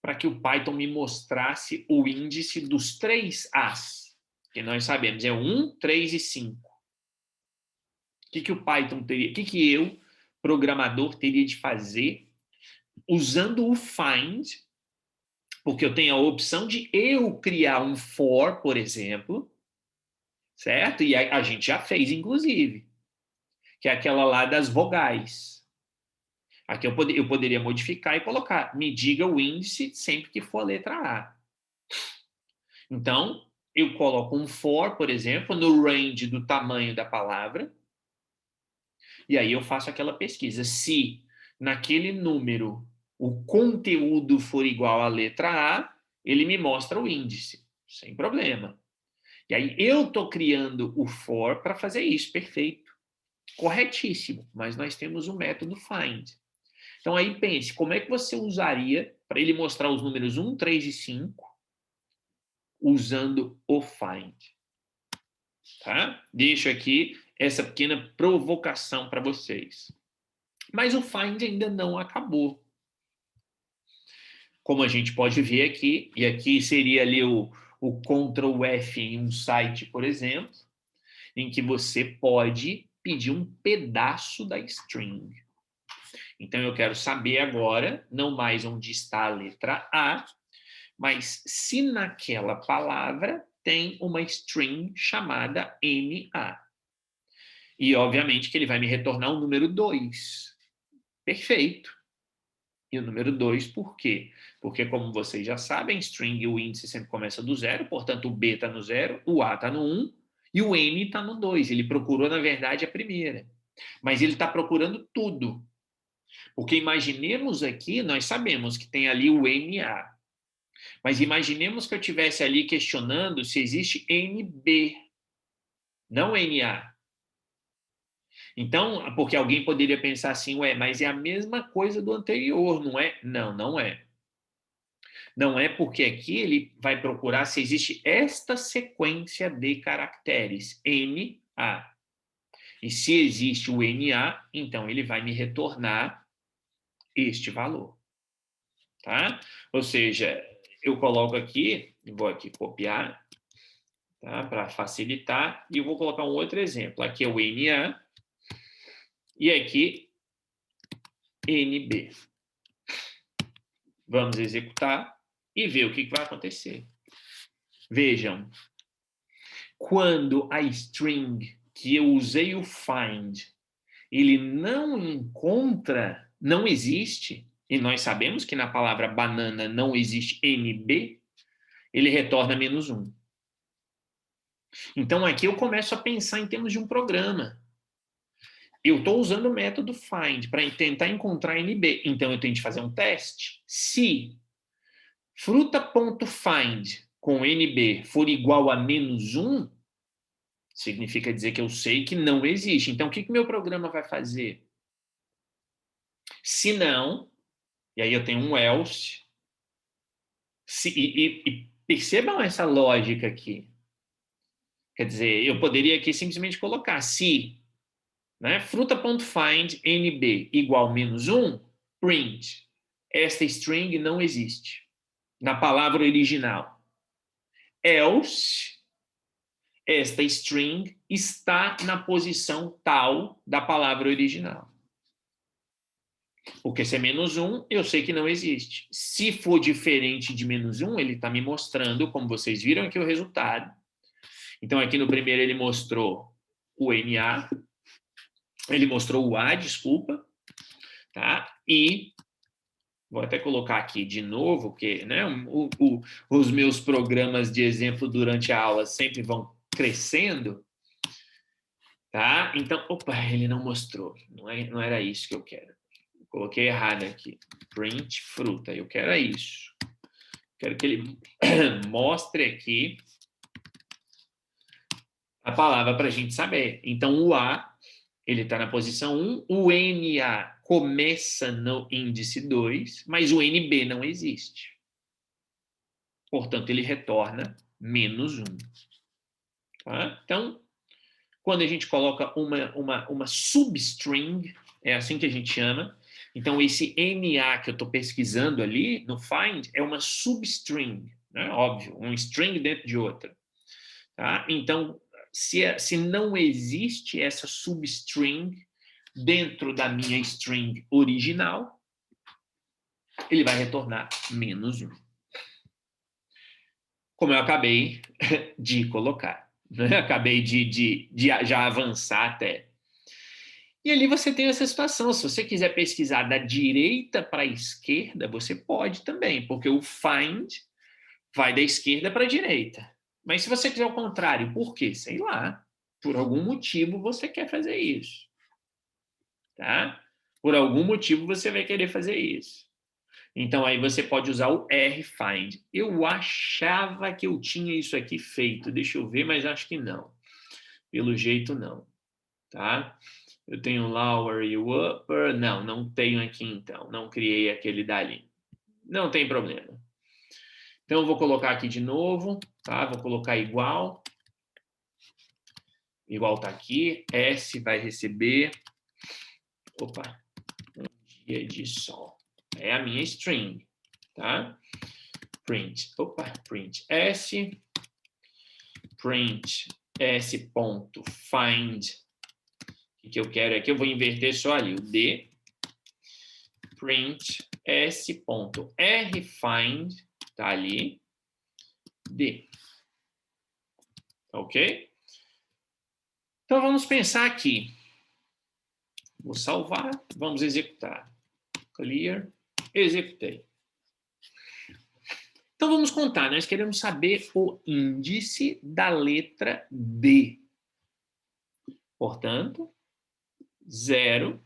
para que o Python me mostrasse o índice dos 3 As? Que nós sabemos, é 1, 3 e 5. O que o Python teria, o que eu, programador, teria de fazer usando o find, porque eu tenho a opção de eu criar um for, por exemplo, certo? E a gente já fez, inclusive, que é aquela lá das vogais. Aqui eu poderia modificar e colocar, me diga o índice sempre que for a letra A. Então, eu coloco um for, por exemplo, no range do tamanho da palavra, E aí eu faço aquela pesquisa. Se naquele número o conteúdo for igual à letra A, ele me mostra o índice, sem problema. E aí eu estou criando o for para fazer isso, perfeito. Corretíssimo, mas nós temos o método find. Então aí pense, como é que você usaria para ele mostrar os números 1, 3 e 5 usando o find? Tá? Deixo aqui essa pequena provocação para vocês. Mas o find ainda não acabou. Como a gente pode ver aqui, e aqui seria ali o Ctrl F em um site, por exemplo, em que você pode pedir um pedaço da string. Então, eu quero saber agora, não mais onde está a letra A, mas se naquela palavra tem uma string chamada MA. E, obviamente, que ele vai me retornar o número 2. Perfeito. E o número 2, por quê? Porque, como vocês já sabem, string, o índice sempre começa do 0, portanto, o B está no 0, o A está no 1 e o M está no 2. Ele procurou, na verdade, a primeira. Mas ele está procurando tudo. Porque imaginemos aqui, nós sabemos que tem ali o MA. Mas imaginemos que eu estivesse ali questionando se existe NB, não NA. Então, porque alguém poderia pensar assim, ué, mas é a mesma coisa do anterior, não é? Não, não é. Não é porque aqui ele vai procurar se existe esta sequência de caracteres, NA. E se existe o NA, então ele vai me retornar este valor. Tá? Ou seja, eu coloco aqui, vou aqui copiar, tá? Para facilitar, e eu vou colocar um outro exemplo. Aqui é o NA e aqui NB. Vamos executar e ver o que vai acontecer. Vejam, quando a string que eu usei o find, ele não encontra, não existe, e nós sabemos que na palavra banana não existe NB, ele retorna -1. Então aqui eu começo a pensar em termos de um programa. Eu estou usando o método find para tentar encontrar NB, então eu tenho que fazer um teste. Se fruta.find com NB for igual a -1, significa dizer que eu sei que não existe. Então, o que meu programa vai fazer? Se não, e aí eu tenho um else, e percebam essa lógica aqui. Quer dizer, eu poderia aqui simplesmente colocar se, né, fruta.find NB igual -1, print. Esta string não existe na palavra original. Else, esta string está na posição tal da palavra original. Porque se é -1, eu sei que não existe. Se for diferente de -1, ele está me mostrando, como vocês viram aqui, o resultado. Então, aqui no primeiro ele mostrou o NA, ele mostrou o A, desculpa, tá? E vou até colocar aqui de novo, porque, né, os meus programas de exemplo durante a aula sempre vão crescendo, tá? Então, opa, ele não mostrou, não era isso que eu quero. Coloquei errado aqui. Print fruta, eu quero isso. Quero que ele mostre aqui a palavra para a gente saber. Então, o A, ele está na posição 1, o NA começa no índice 2, mas o NB não existe. Portanto, ele retorna -1. Tá? Então, quando a gente coloca uma substring, é assim que a gente chama, então esse NA que eu estou pesquisando ali no find é uma substring, né? Óbvio, um string dentro de outra. Tá? Então, se não existe essa substring dentro da minha string original, ele vai retornar -1. Como eu acabei de colocar. Né? Acabei de já avançar até. E ali você tem essa situação. Se você quiser pesquisar da direita para a esquerda, você pode também, porque o find vai da esquerda para a direita. Mas se você quiser o contrário, por quê? Sei lá. Por algum motivo você quer fazer isso. tá? Por algum motivo você vai querer fazer isso. Então, aí você pode usar o rfind. Eu achava que eu tinha isso aqui feito. Deixa eu ver, mas acho que não. Pelo jeito, não. Tá? Eu tenho lower e upper. Não, não tenho aqui, então. Não criei aquele dali. Não tem problema. Então, eu vou colocar aqui de novo. Tá? Vou colocar igual. Igual está aqui. S vai receber... Opa. Um dia de sol. É a minha string. Tá? Print. Opa. Print S. Print s.find. O que eu quero é que eu vou inverter só ali o D. Print s.rfind. Tá ali. D. Ok? Então, vamos pensar aqui. Vou salvar. Vamos executar. Clear. Executei. Então, vamos contar. Nós queremos saber o índice da letra D. Portanto, 0,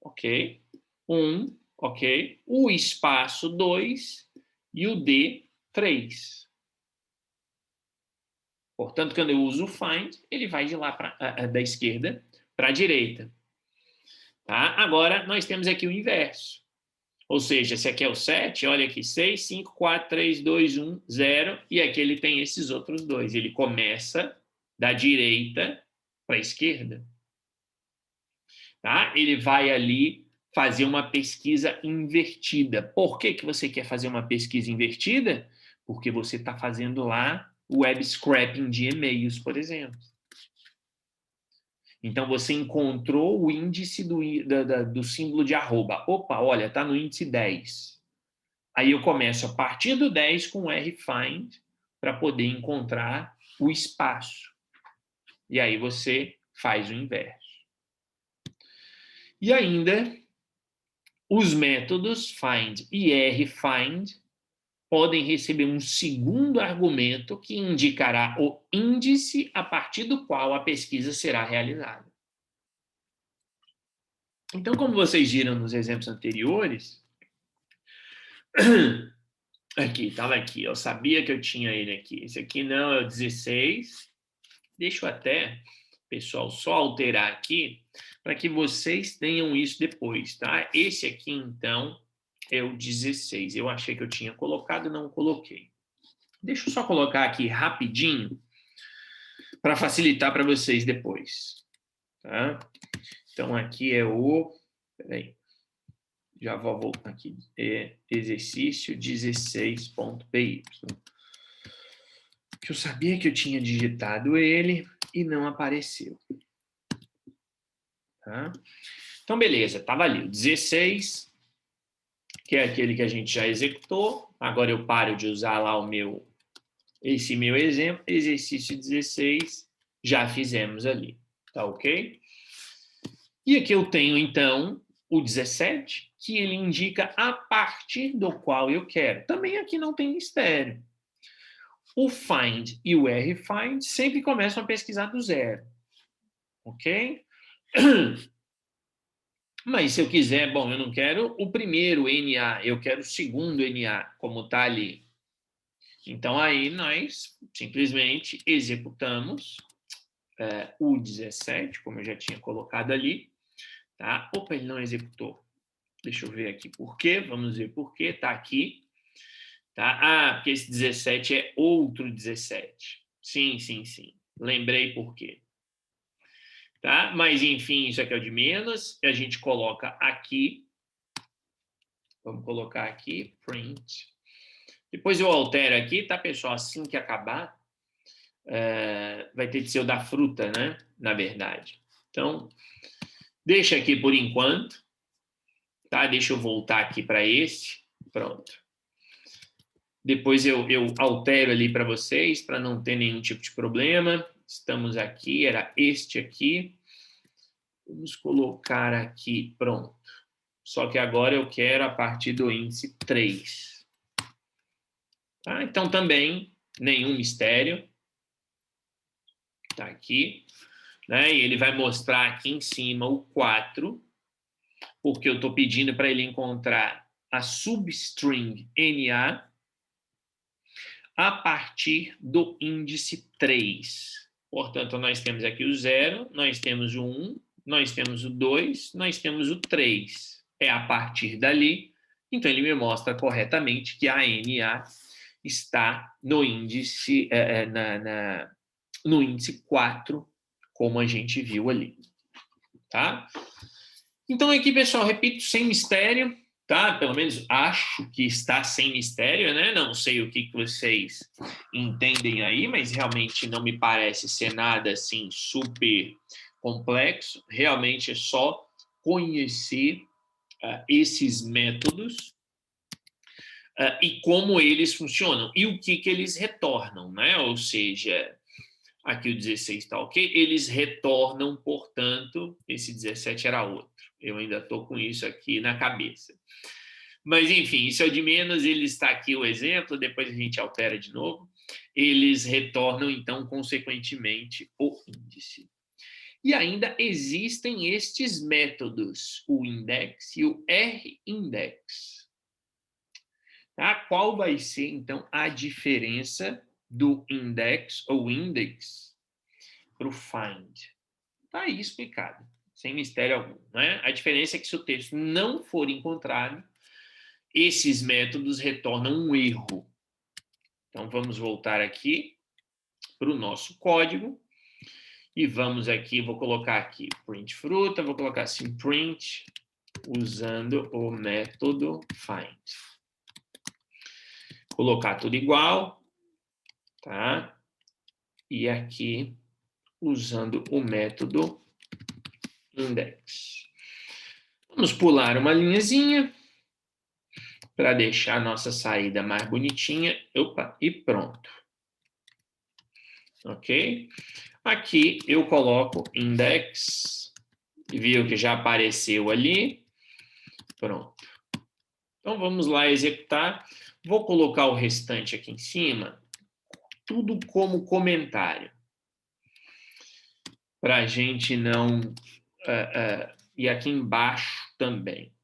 ok? 1, ok? O espaço 2 e o D, 3. Portanto, quando eu uso o find, ele vai de lá da esquerda para a direita. Tá? Agora, nós temos aqui o inverso. Ou seja, se aqui é o 7, olha aqui, 6, 5, 4, 3, 2, 1, 0, e aqui ele tem esses outros dois. Ele começa da direita para a esquerda. Tá? Ele vai ali fazer uma pesquisa invertida. Por que você quer fazer uma pesquisa invertida? Porque você está fazendo lá web scraping de e-mails, por exemplo. Então, você encontrou o índice do símbolo de arroba. Opa, olha, está no índice 10. Aí eu começo a partir do 10 com o rfind para poder encontrar o espaço. E aí você faz o inverso. E ainda, os métodos find e rfind podem receber um segundo argumento que indicará o índice a partir do qual a pesquisa será realizada. Então, como vocês viram nos exemplos anteriores, aqui, estava aqui, eu sabia que eu tinha ele aqui. Esse aqui não, é o 16. Deixa eu até, pessoal, só alterar aqui para que vocês tenham isso depois, tá? Esse aqui, então, é o 16. Eu achei que eu tinha colocado, não coloquei. Deixa eu só colocar aqui rapidinho para facilitar para vocês depois, tá? Então, aqui é o... Peraí. Já vou voltar aqui. É exercício 16.py. Que eu sabia que eu tinha digitado ele e não apareceu. Tá? Então, beleza. Estava ali o 16, que é aquele que a gente já executou. Agora eu paro de usar lá esse meu exemplo. Exercício 16, já fizemos ali. Tá ok? E aqui eu tenho, então, o 17, que ele indica a partir do qual eu quero. Também aqui não tem mistério. O find e o rfind sempre começam a pesquisar do zero. Ok? Mas se eu quiser, bom, eu não quero o primeiro NA, eu quero o segundo NA, como está ali. Então, aí nós simplesmente executamos o 17, como eu já tinha colocado ali. Tá? Opa, ele não executou. Deixa eu ver aqui por quê. Vamos ver por quê. Está aqui. Tá? Ah, porque esse 17 é outro 17. Sim, sim, sim. Lembrei por quê. Tá? Mas, enfim, isso aqui é o de menos. A gente coloca aqui. Vamos colocar aqui, print. Depois eu altero aqui, tá, pessoal? Assim que acabar, vai ter que ser o da fruta, né? Na verdade. Então, deixa aqui por enquanto. Tá? Deixa eu voltar aqui para esse. Pronto. Depois eu altero ali para vocês, para não ter nenhum tipo de problema. Estamos aqui, era este aqui. Vamos colocar aqui, pronto. Só que agora eu quero a partir do índice 3. Tá? Então, também, nenhum mistério. Está aqui. Né? E ele vai mostrar aqui em cima o 4. porque eu estou pedindo para ele encontrar a substring NA a partir do índice 3. Portanto, nós temos aqui o 0, nós temos o 1, nós temos o 2, nós temos o 3. É a partir dali, então ele me mostra corretamente que a NA está no índice, no índice 4, como a gente viu ali. Tá? Então, aqui, pessoal, repito, sem mistério, tá? Pelo menos acho que está sem mistério, né? Não sei o que vocês entendem aí, mas realmente não me parece ser nada assim super complexo. Realmente é só conhecer esses métodos e como eles funcionam e o que eles retornam, né? Ou seja, aqui o 16 está ok, eles retornam, portanto, esse 17 era outro. Eu ainda estou com isso aqui na cabeça. Mas, enfim, isso é de menos, ele está aqui o exemplo, depois a gente altera de novo. Eles retornam, então, consequentemente, o índice. E ainda existem estes métodos, o index e o r-index. Tá? Qual vai ser, então, a diferença do index ou index para o find? Está aí explicado, sem mistério algum. Né? A diferença é que se o texto não for encontrado, esses métodos retornam um erro. Então, vamos voltar aqui para o nosso código e vamos aqui, vou colocar aqui print fruta, vou colocar assim print usando o método find. Colocar tudo igual, tá? E aqui usando o método index. Vamos pular uma linhazinha para deixar a nossa saída mais bonitinha. Opa, e pronto. Ok? Aqui eu coloco index, viu que já apareceu ali. Pronto. Então vamos lá executar. Vou colocar o restante aqui em cima, tudo como comentário. Para a gente não... e aqui embaixo também.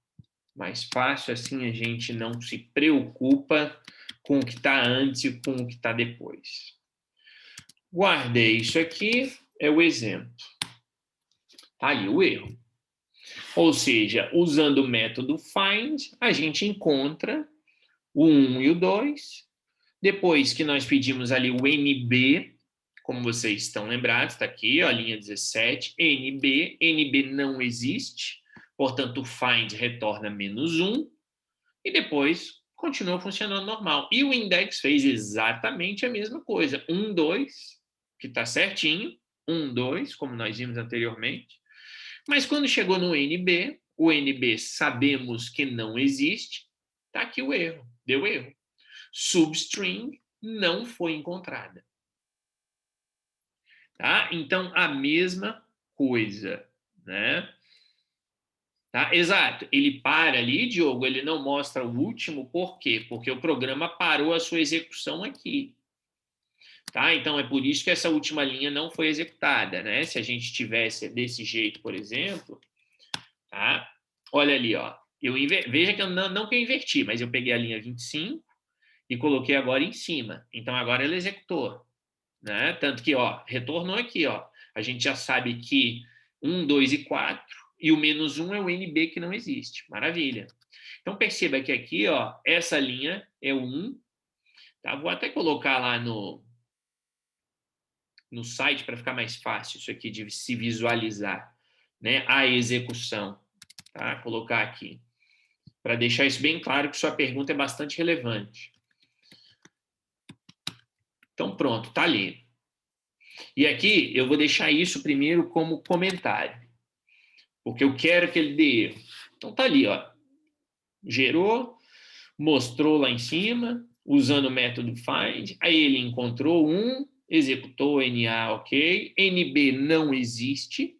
Mais fácil, assim a gente não se preocupa com o que está antes e com o que está depois. Guardei isso aqui, é o exemplo. Está aí o erro. Ou seja, usando o método find, a gente encontra o 1 e o 2. Depois que nós pedimos ali o NB, como vocês estão lembrados, está aqui, ó, a linha 17, NB não existe, portanto o find retorna -1, e depois continua funcionando normal. E o index fez exatamente a mesma coisa, 1, 2, que está certinho, 1, 2, como nós vimos anteriormente, mas quando chegou no NB, o NB sabemos que não existe, está aqui o erro, deu erro. Substring não foi encontrada. Tá? Então, a mesma coisa, né? Tá? Exato. Ele para ali, Diogo, ele não mostra o último, por quê? Porque o programa parou a sua execução aqui. Tá? Então, é por isso que essa última linha não foi executada, né? Se a gente tivesse desse jeito, por exemplo, tá? Olha ali, ó. Veja que eu não que eu inverti, mas eu peguei a linha 25 e coloquei agora em cima. Então, agora ele executou. Né? Tanto que, ó, retornou aqui, ó. A gente já sabe que 1, 2 e 4, e o -1 é o NB que não existe. Maravilha. Então, perceba que aqui, ó, essa linha é o 1. Tá? Vou até colocar lá no site para ficar mais fácil isso aqui de se visualizar, né? A execução. Tá? Colocar aqui. Para deixar isso bem claro que sua pergunta é bastante relevante. Então, pronto, tá ali. E aqui eu vou deixar isso primeiro como comentário, porque eu quero que ele dê erro. Então tá ali, ó. Gerou, mostrou lá em cima, usando o método find, aí ele encontrou 1, executou NA, ok, NB não existe,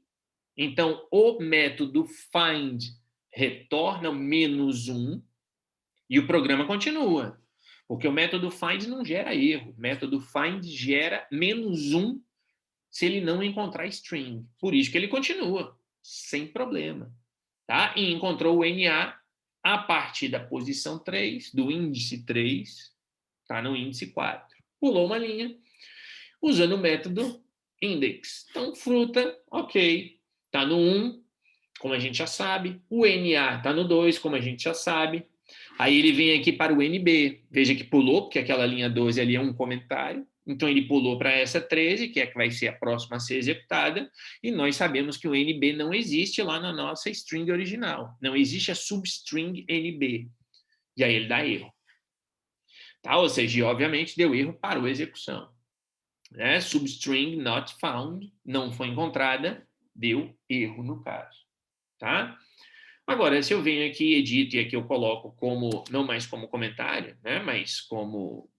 então o método find retorna -1 e o programa continua, porque o método find não gera erro, o método find gera -1 se ele não encontrar string. Por isso que ele continua, sem problema. tá? E encontrou o NA a partir da posição 3, do índice 3, tá no índice 4. Pulou uma linha, usando o método index. Então, fruta, ok, está no 1, como a gente já sabe. O NA está no 2, como a gente já sabe. Aí ele vem aqui para o NB. Veja que pulou, porque aquela linha 12 ali é um comentário. Então, ele pulou para essa 13, que é que vai ser a próxima a ser executada. E nós sabemos que o NB não existe lá na nossa string original. Não existe a substring NB. E aí ele dá erro. Tá? Ou seja, obviamente, deu erro, parou a execução. Né? Substring not found, não foi encontrada, deu erro no caso. Tá? Agora, se eu venho aqui, edito, e aqui eu coloco como, não mais como comentário, né? Mas como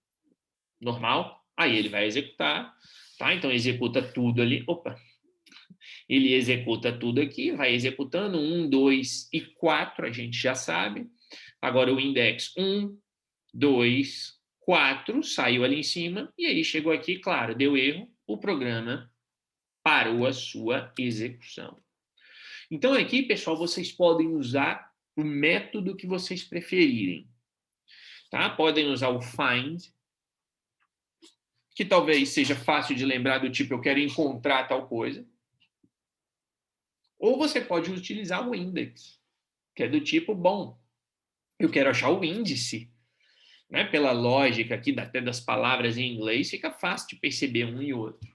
normal, aí ele vai executar. Tá? Então, executa tudo ali. Opa! Ele executa tudo aqui, vai executando 1, 2 e 4, a gente já sabe. Agora o index 1, 2, 4, saiu ali em cima, e aí chegou aqui, claro, deu erro, o programa parou a sua execução. Então aqui, pessoal, vocês podem usar o método que vocês preferirem. Tá? Podem usar o find, que talvez seja fácil de lembrar do tipo, eu quero encontrar tal coisa. Ou você pode utilizar o index, que é do tipo, bom, eu quero achar o índice. Né? Pela lógica aqui, até das palavras em inglês, fica fácil de perceber um e outro.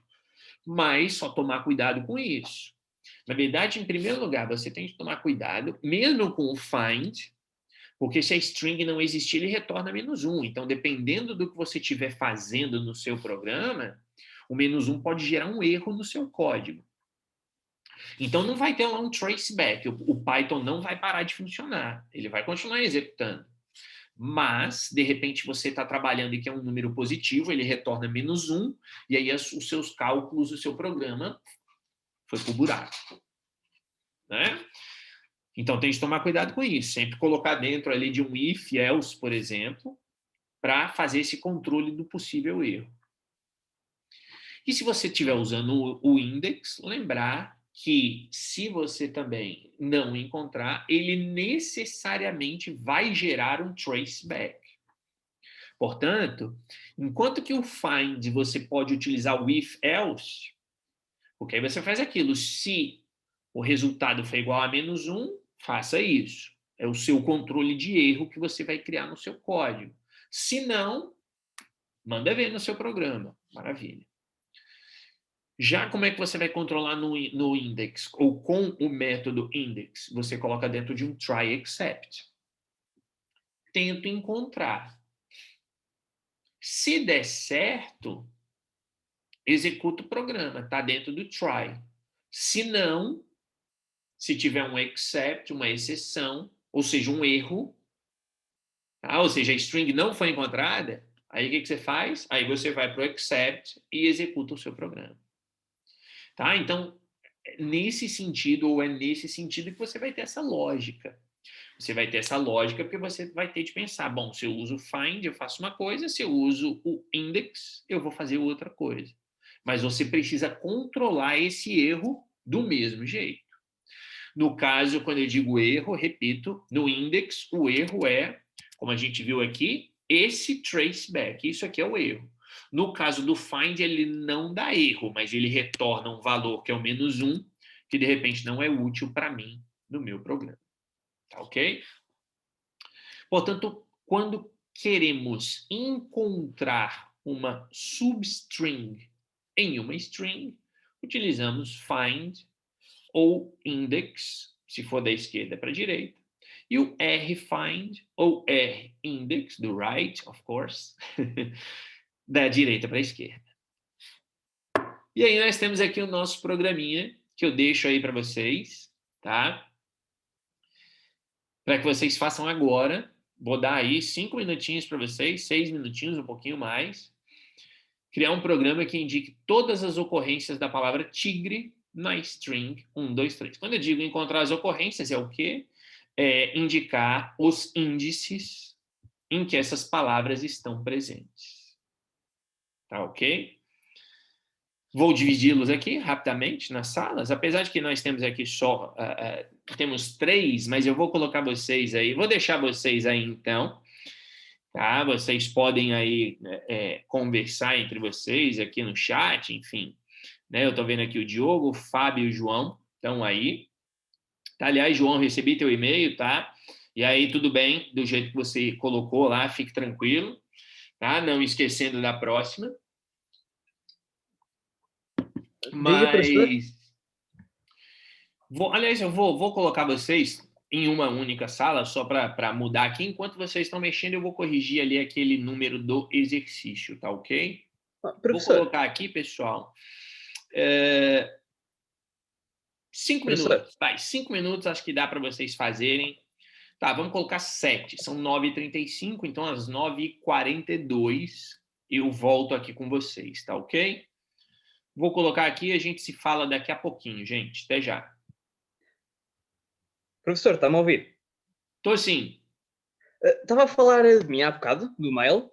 Mas só tomar cuidado com isso. Na verdade, em primeiro lugar, você tem que tomar cuidado, mesmo com o find, porque se a string não existir, ele retorna -1. Então, dependendo do que você estiver fazendo no seu programa, o -1 pode gerar um erro no seu código. Então, não vai ter lá um traceback. O Python não vai parar de funcionar. Ele vai continuar executando. Mas, de repente, você está trabalhando e quer um número positivo, ele retorna -1, e aí os seus cálculos, o seu programa foi para o buraco. Né? Então, tem que tomar cuidado com isso. Sempre colocar dentro ali de um if, else, por exemplo, para fazer esse controle do possível erro. E se você estiver usando o index, lembrar que se você também não encontrar, ele necessariamente vai gerar um traceback. Portanto, enquanto que o find você pode utilizar o if else, porque aí você faz aquilo, se o resultado for igual a -1, faça isso. É o seu controle de erro que você vai criar no seu código. Se não, manda ver no seu programa. Maravilha. Já como é que você vai controlar no index, ou com o método index? Você coloca dentro de um try except. Tento encontrar. Se der certo, executa o programa, está dentro do try. Se não, se tiver um except, uma exceção, ou seja, um erro, tá? Ou seja, a string não foi encontrada, aí o que você faz? Aí você vai para o except e executa o seu programa. Tá? Então, nesse sentido, ou é nesse sentido que você vai ter essa lógica. Você vai ter essa lógica porque você vai ter de pensar, bom, se eu uso o find, eu faço uma coisa, se eu uso o index, eu vou fazer outra coisa. Mas você precisa controlar esse erro do mesmo jeito. No caso, quando eu digo erro, repito, no index, o erro é, como a gente viu aqui, esse traceback. Isso aqui é o erro. No caso do find, ele não dá erro, mas ele retorna um valor que é o -1, que de repente não é útil para mim no meu programa. Tá ok? Portanto, quando queremos encontrar uma substring em uma string, utilizamos find ou index, se for da esquerda para a direita, e o rfind ou rindex, do right, of course, da direita para a esquerda. E aí nós temos aqui o nosso programinha, que eu deixo aí para vocês, tá? Para que vocês façam agora. Vou dar aí 5 minutinhos para vocês, 6 minutinhos, um pouquinho mais. Criar um programa que indique todas as ocorrências da palavra tigre na string 1, 2, 3. Quando eu digo encontrar as ocorrências, é o quê? É indicar os índices em que essas palavras estão presentes. Tá ok? Vou dividi-los aqui rapidamente nas salas, apesar de que nós temos aqui só temos 3, mas eu vou colocar vocês aí, vou deixar vocês aí então, tá? Vocês podem aí conversar entre vocês aqui no chat, enfim, né? Eu estou vendo aqui o Diogo, o Fábio e o João estão aí. Tá, aliás, João, recebi teu e-mail, tá? E aí, tudo bem, do jeito que você colocou lá, fique tranquilo, tá? Não esquecendo da próxima. Diga, professor. Mas, aliás, eu vou colocar vocês em uma única sala, só para mudar aqui. Enquanto vocês estão mexendo, eu vou corrigir ali aquele número do exercício, tá ok? Vou Professor, colocar aqui, pessoal, 5 professor. minutos. Vai, 5 minutos acho que dá para vocês fazerem. Tá, vamos colocar 7. São 9h35, então às 9h42 eu volto aqui com vocês, tá ok? Vou colocar aqui e a gente se fala daqui a pouquinho, gente. Até já. Professor, está-me a ouvir? Tô sim. Estava a falar de mim há bocado, do mail.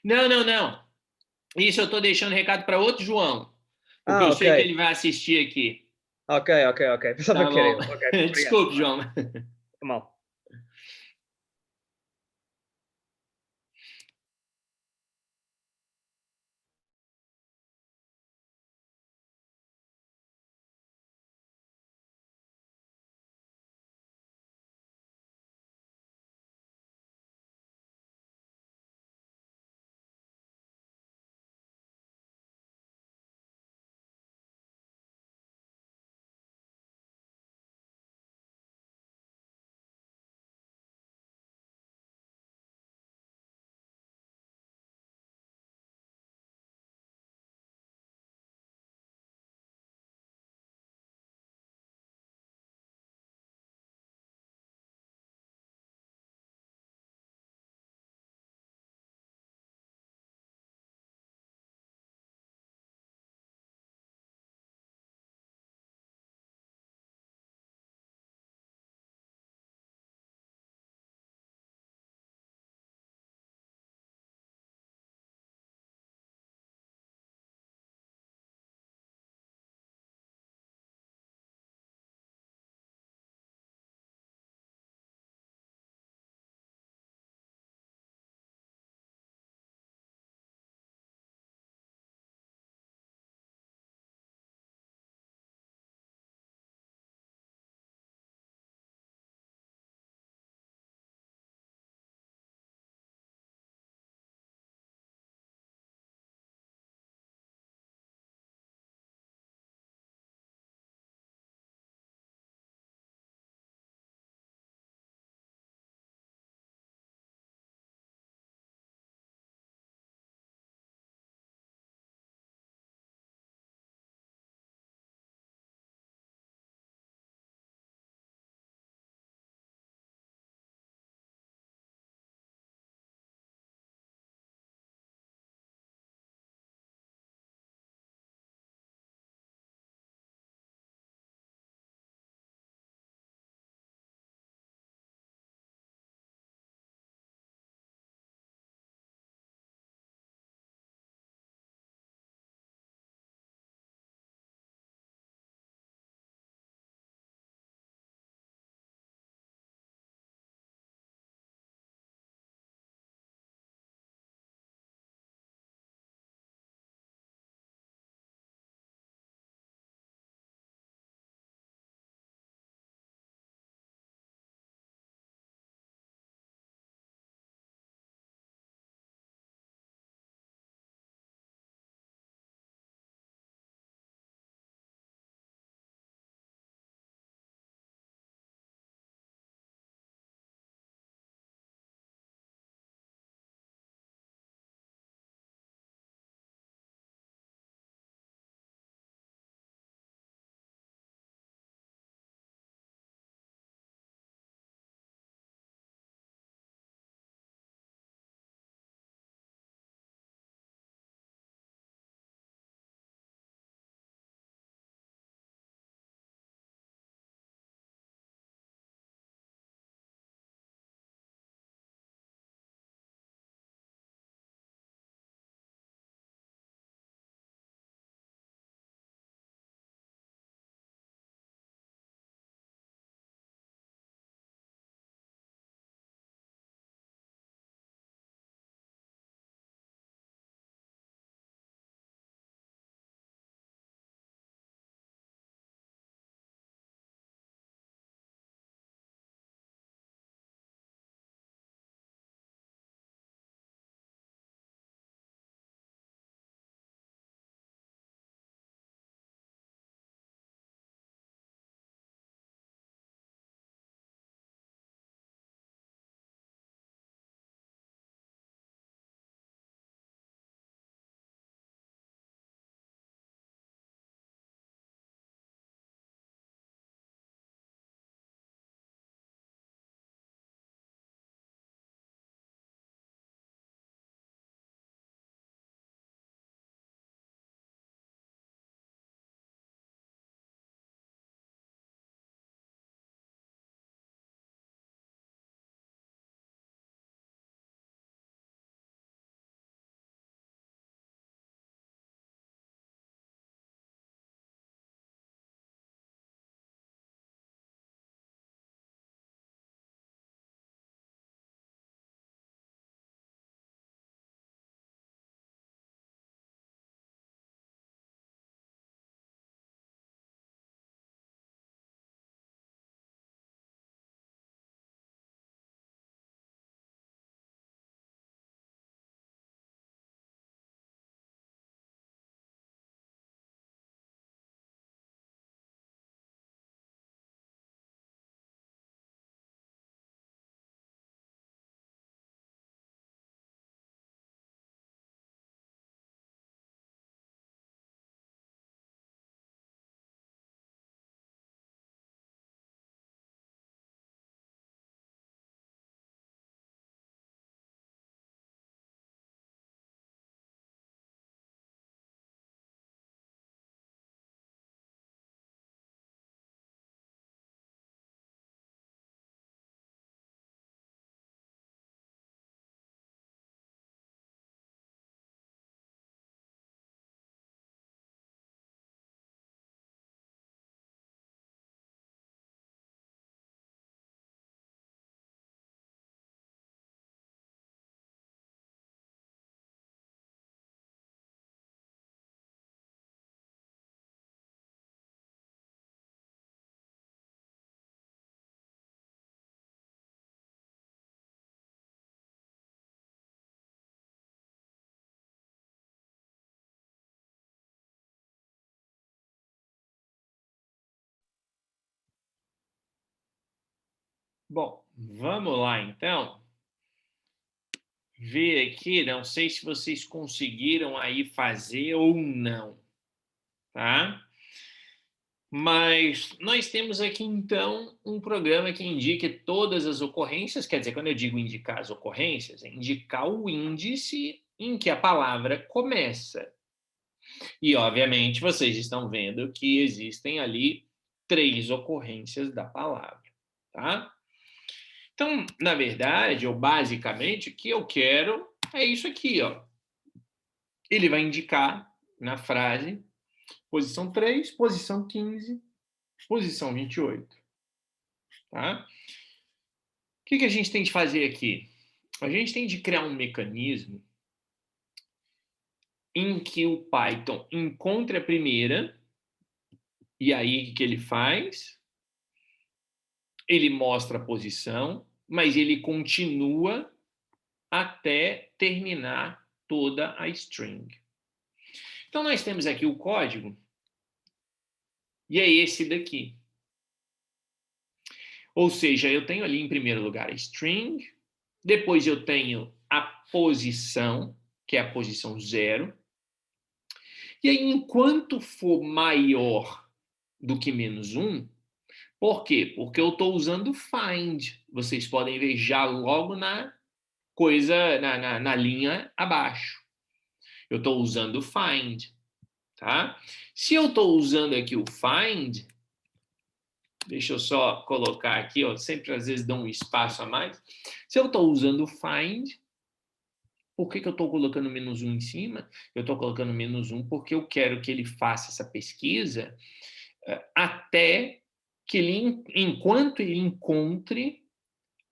Não, não, não. Isso eu tô deixando recado para outro João, porque eu Ok. sei que ele vai assistir aqui. Ok. Pensava Tá que era bom. eu. Ok, obrigado. Desculpe, João. Mal. Bom, vamos lá, então. Ver aqui, não sei se vocês conseguiram aí fazer ou não, tá? Mas nós temos aqui, então, um programa que indica todas as ocorrências, quer dizer, quando eu digo indicar as ocorrências, é indicar o índice em que a palavra começa. E, obviamente, vocês estão vendo que existem ali 3 ocorrências da palavra, tá? Então, na verdade, ou basicamente, o que eu quero é isso aqui, ó. Ele vai indicar na frase posição 3, posição 15, posição 28, tá? O que a gente tem de fazer aqui? A gente tem de criar um mecanismo em que o Python encontre a primeira, e aí o que ele faz? Ele mostra a posição, mas ele continua até terminar toda a string. Então, nós temos aqui o código, e é esse daqui. Ou seja, eu tenho ali em primeiro lugar a string, depois eu tenho a posição, que é a posição 0, e aí enquanto for maior do que -1, por quê? Porque eu estou usando find. Vocês podem ver já logo na coisa, na linha abaixo. Eu estou usando find, tá? Se eu estou usando aqui o find, deixa eu só colocar aqui, ó, sempre às vezes dá um espaço a mais. Se eu estou usando o find, por que eu estou colocando -1 em cima? Eu estou colocando -1 porque eu quero que ele faça essa pesquisa até que ele, enquanto ele encontre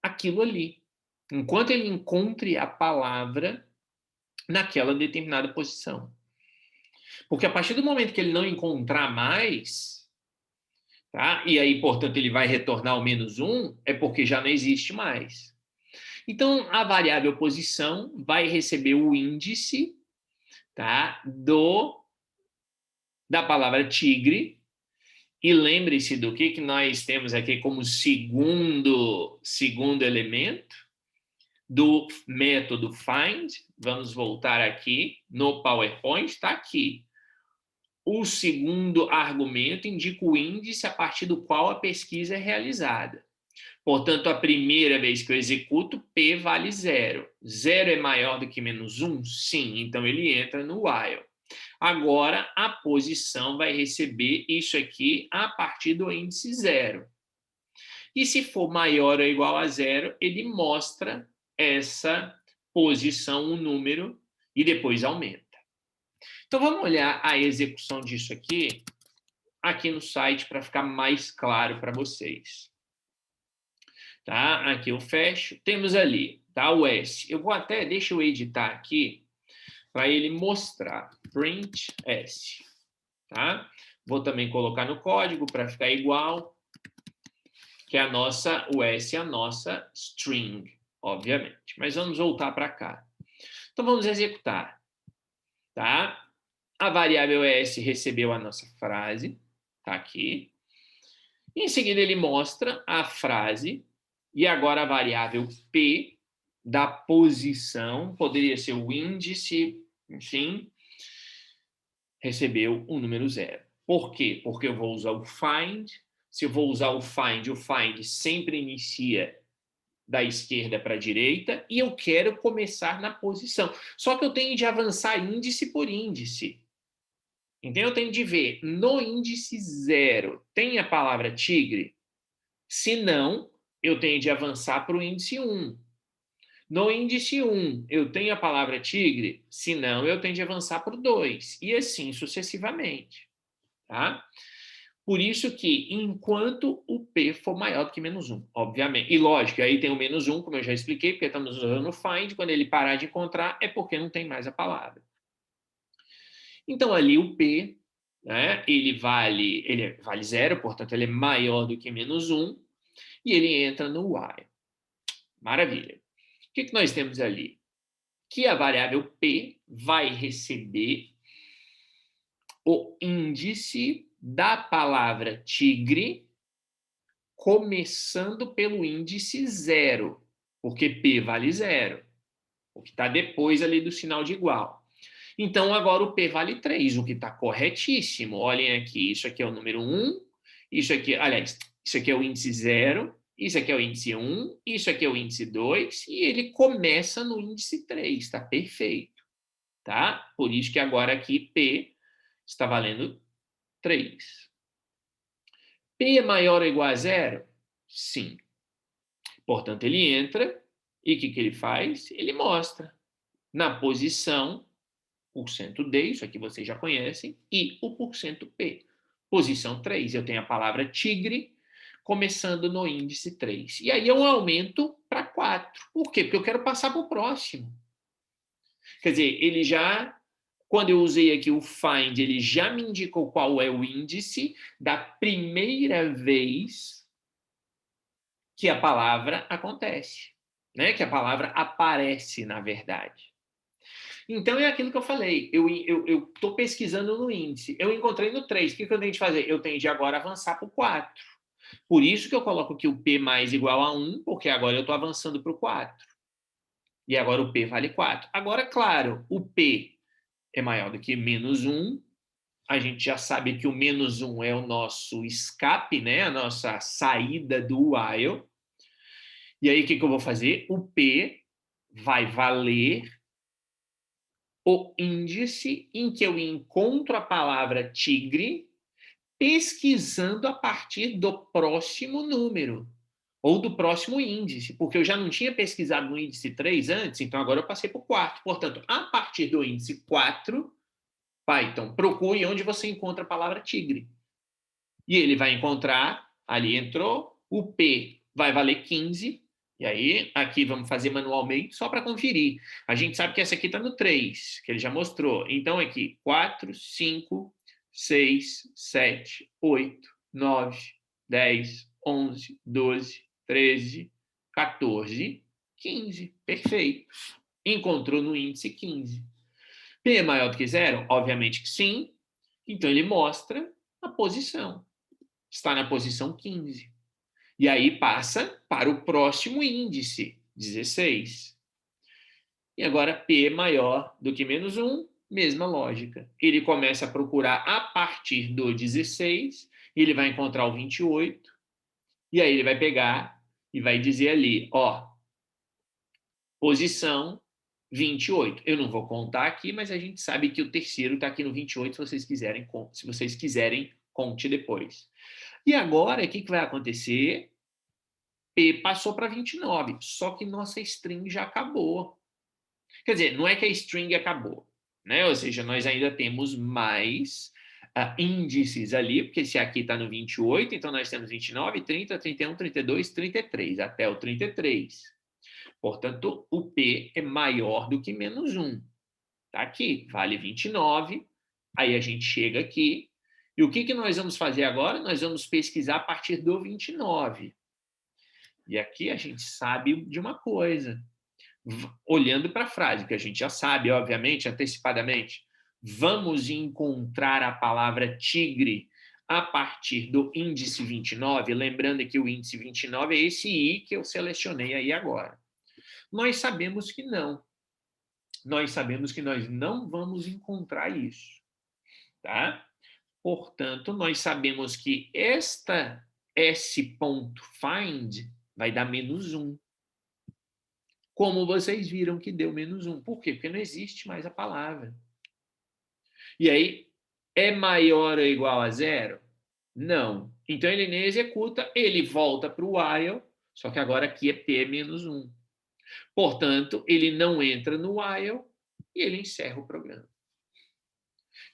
aquilo ali. Enquanto ele encontre a palavra naquela determinada posição. Porque a partir do momento que ele não encontrar mais, tá? E aí, portanto, ele vai retornar ao -1, é porque já não existe mais. Então, a variável posição vai receber o índice, tá? Da palavra tigre. E lembre-se do que nós temos aqui como segundo elemento do método find. Vamos voltar aqui no PowerPoint, está aqui. O segundo argumento indica o índice a partir do qual a pesquisa é realizada. Portanto, a primeira vez que eu executo, P vale 0. 0 é maior do que -1? Sim, então ele entra no while. Agora, a posição vai receber isso aqui a partir do índice 0. E se for maior ou igual a 0, ele mostra essa posição, um número, e depois aumenta. Então, vamos olhar a execução disso aqui no site, para ficar mais claro para vocês. Tá? Aqui eu fecho. Temos ali, tá? O S. Eu vou até, deixa eu editar aqui, para ele mostrar. Print S. Tá? Vou também colocar no código para ficar igual, que é o S é a nossa string, obviamente. Mas vamos voltar para cá. Então vamos executar, tá? A variável S recebeu a nossa frase, tá aqui. Em seguida ele mostra a frase e agora a variável P da posição, poderia ser o índice, enfim, recebeu o número 0. Por quê? Porque eu vou usar o find. Se eu vou usar o find sempre inicia da esquerda para a direita e eu quero começar na posição. Só que eu tenho de avançar índice por índice. Então eu tenho de ver, no índice 0, tem a palavra tigre? Se não, eu tenho de avançar para o índice 1. No índice 1, eu tenho a palavra tigre? Se não, eu tenho de avançar para o 2. E assim sucessivamente. Tá? Por isso que, enquanto o P for maior do que -1, obviamente. E lógico, aí tem o -1, como eu já expliquei, porque estamos usando o find. Quando ele parar de encontrar, é porque não tem mais a palavra. Então, ali o P, né, ele vale 0, portanto, ele é maior do que -1, e ele entra no while. Maravilha. O que nós temos ali? Que a variável P vai receber o índice da palavra tigre começando pelo índice 0, porque P vale 0, o que está depois ali do sinal de igual. Então, agora o P vale 3, o que está corretíssimo. Olhem aqui, isso aqui é o número 1, isso aqui, aliás, isso aqui é o índice 0, isso aqui é o índice 1, isso aqui é o índice 2, e ele começa no índice 3, está perfeito. Tá? Por isso que agora aqui P está valendo 3. P é maior ou igual a 0? Sim. Portanto, ele entra e o que ele faz? Ele mostra na posição %D, isso aqui vocês já conhecem, e o %P. Posição 3, eu tenho a palavra tigre começando no índice 3. E aí eu aumento para 4. Por quê? Porque eu quero passar para o próximo. Quer dizer, ele já, quando eu usei aqui o find, ele já me indicou qual é o índice da primeira vez que a palavra acontece, né? Que a palavra aparece, na verdade. Então, é aquilo que eu falei. Eu estou pesquisando no índice. Eu encontrei no 3. O que eu tenho de fazer? Eu tenho de agora avançar para o 4. Por isso que eu coloco aqui o P mais igual a 1, porque agora eu estou avançando para o 4. E agora o P vale 4. Agora, claro, o P é maior do que menos 1. A gente já sabe que o menos 1 é o nosso escape, né? A nossa saída do while. E aí, o que eu vou fazer? O P vai valer o índice em que eu encontro a palavra tigre pesquisando a partir do próximo número ou do próximo índice, porque eu já não tinha pesquisado no índice 3 antes, então agora eu passei para o 4. Portanto, a partir do índice 4, Python, procure onde você encontra a palavra tigre. E ele vai encontrar, ali entrou, o P vai valer 15, e aí, aqui vamos fazer manualmente, só para conferir. A gente sabe que essa aqui está no 3, que ele já mostrou. Então, aqui, 4, 5, 6, 7, 8, 9, 10, 11, 12, 13, 14, 15. Perfeito. Encontrou no índice 15. P é maior do que 0? Obviamente que sim. Então, ele mostra a posição. Está na posição 15. E aí passa para o próximo índice, 16. E agora P é maior do que menos 1, mesma lógica. Ele começa a procurar a partir do 16, ele vai encontrar o 28, e aí ele vai pegar e vai dizer ali, ó, posição 28. Eu não vou contar aqui, mas a gente sabe que o terceiro está aqui no 28, se vocês quiserem, conte depois. E agora, o que vai acontecer? P passou para 29, só que nossa string já acabou. Quer dizer, não é que a string acabou, né? Ou seja, nós ainda temos mais índices ali, porque se aqui está no 28, então nós temos 29, 30, 31, 32, 33, até o 33. Portanto, o P é maior do que menos 1. Está aqui, vale 29. Aí a gente chega aqui. E o que nós vamos fazer agora? Nós vamos pesquisar a partir do 29. E aqui a gente sabe de uma coisa. Olhando para a frase, que a gente já sabe, obviamente, antecipadamente, vamos encontrar a palavra tigre a partir do índice 29, lembrando que o índice 29 é esse I que eu selecionei aí agora. Nós sabemos que não. Nós sabemos que nós não vamos encontrar isso. Tá? Portanto, nós sabemos que esta s.find vai dar menos 1. Como vocês viram que deu menos 1. Por quê? Porque não existe mais a palavra. E aí, é maior ou igual a 0? Não. Então, ele nem executa, ele volta para o while, só que agora aqui é P menos 1. Portanto, ele não entra no while e ele encerra o programa.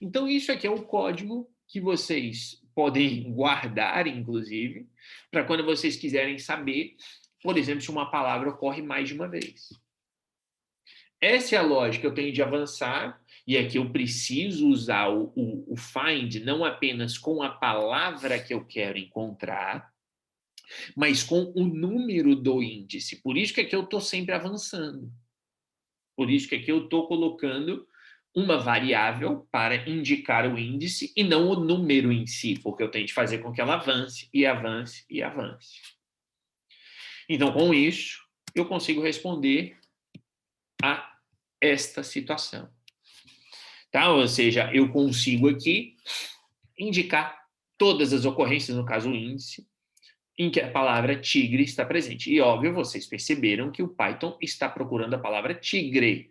Então, isso aqui é o código que vocês podem guardar, inclusive, para quando vocês quiserem saber, por exemplo, se uma palavra ocorre mais de uma vez. Essa é a lógica, eu tenho de avançar, e aqui eu preciso usar o find não apenas com a palavra que eu quero encontrar, mas com o número do índice. Por isso que aqui eu estou sempre avançando. Por isso que aqui eu estou colocando uma variável para indicar o índice e não o número em si, porque eu tenho que fazer com que ela avance e avance e avance. Então, com isso, eu consigo responder a esta situação. Tá? Ou seja, eu consigo aqui indicar todas as ocorrências, no caso o índice, em que a palavra tigre está presente. E, óbvio, vocês perceberam que o Python está procurando a palavra tigre.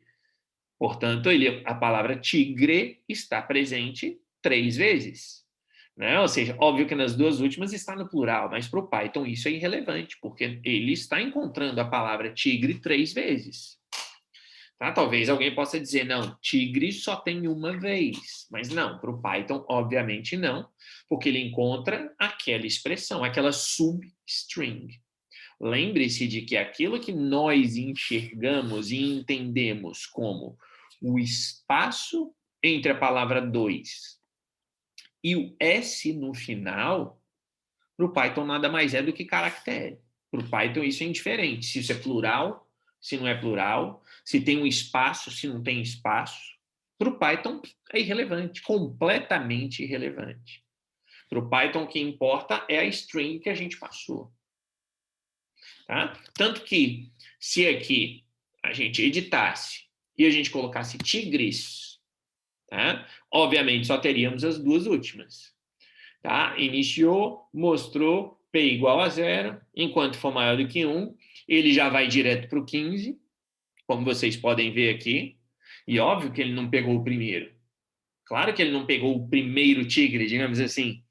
Portanto, a palavra tigre está presente 3 vezes. Né? Ou seja, óbvio que nas duas últimas está no plural, mas para o Python isso é irrelevante, porque ele está encontrando a palavra tigre 3 vezes. Tá? Talvez alguém possa dizer, não, tigre só tem uma vez. Mas não, para o Python, obviamente não, porque ele encontra aquela expressão, aquela substring. Lembre-se de que aquilo que nós enxergamos e entendemos como o espaço entre a palavra 2 e o S no final, para o Python nada mais é do que caractere. Para o Python isso é indiferente. Se isso é plural, se não é plural, se tem um espaço, se não tem espaço. Para o Python é irrelevante, completamente irrelevante. Para o Python o que importa é a string que a gente passou. Tá? Tanto que, se aqui a gente editasse e a gente colocasse tigres, tá? Obviamente só teríamos as duas últimas. Tá? Iniciou, mostrou P igual a 0, enquanto for maior do que 1, ele já vai direto para o 15, como vocês podem ver aqui. E óbvio que ele não pegou o primeiro. Claro que ele não pegou o primeiro tigre, digamos assim,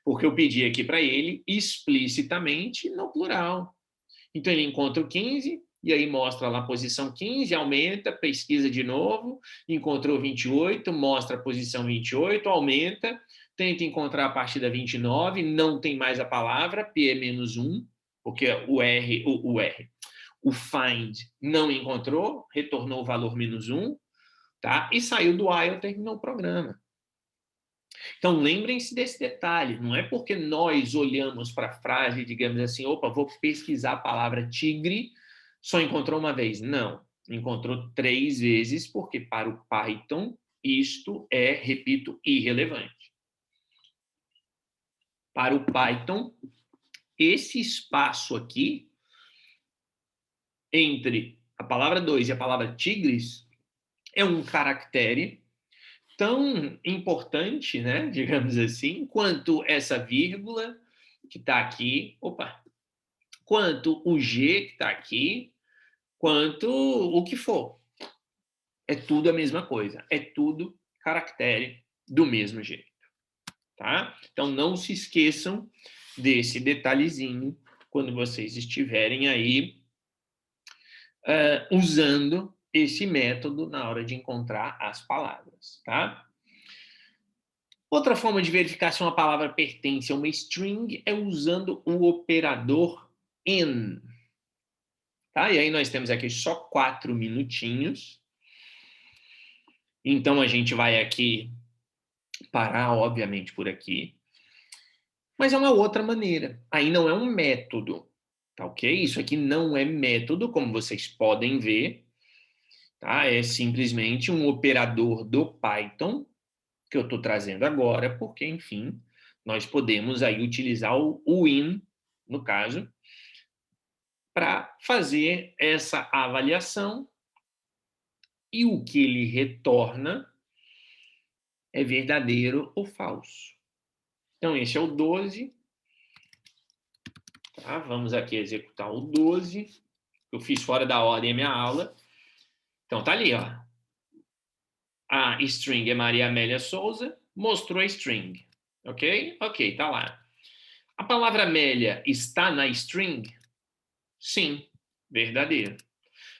porque eu pedi aqui para ele explicitamente no plural. Então, ele encontra o 15, e aí mostra lá a posição 15, aumenta, pesquisa de novo, encontrou 28, mostra a posição 28, aumenta, tenta encontrar a partir da 29, não tem mais a palavra, P é menos 1, porque o find não encontrou, retornou o valor menos 1, tá? E saiu do while, terminou o programa. Então, lembrem-se desse detalhe. Não é porque nós olhamos para a frase e digamos assim, opa, vou pesquisar a palavra tigre, só encontrou uma vez. Não. Encontrou 3 vezes, porque para o Python isto é, repito, irrelevante. Para o Python, esse espaço aqui, entre a palavra 2 e a palavra tigres, é um caractere tão importante, né, digamos assim, quanto essa vírgula que está aqui, quanto o G que está aqui, quanto o que for. É tudo a mesma coisa, é tudo caractere do mesmo jeito, tá? Então não se esqueçam desse detalhezinho quando vocês estiverem aí usando esse método na hora de encontrar as palavras, tá? Outra forma de verificar se uma palavra pertence a uma string é usando o operador in. Tá? E aí nós temos aqui só 4 minutinhos. Então a gente vai aqui parar, obviamente, por aqui. Mas é uma outra maneira. Aí não é um método. Tá ok? Isso aqui não é método, como vocês podem ver. Tá? É simplesmente um operador do Python que eu estou trazendo agora, porque, enfim, nós podemos aí utilizar o in, no caso, para fazer essa avaliação, e o que ele retorna é verdadeiro ou falso. Então, esse é o 12. Tá? Vamos aqui executar o 12. Eu fiz fora da ordem a minha aula. Então, tá ali, ó. A string é Maria Amélia Souza, mostrou a string. Ok? Ok, tá lá. A palavra Amélia está na string? Sim, verdadeiro.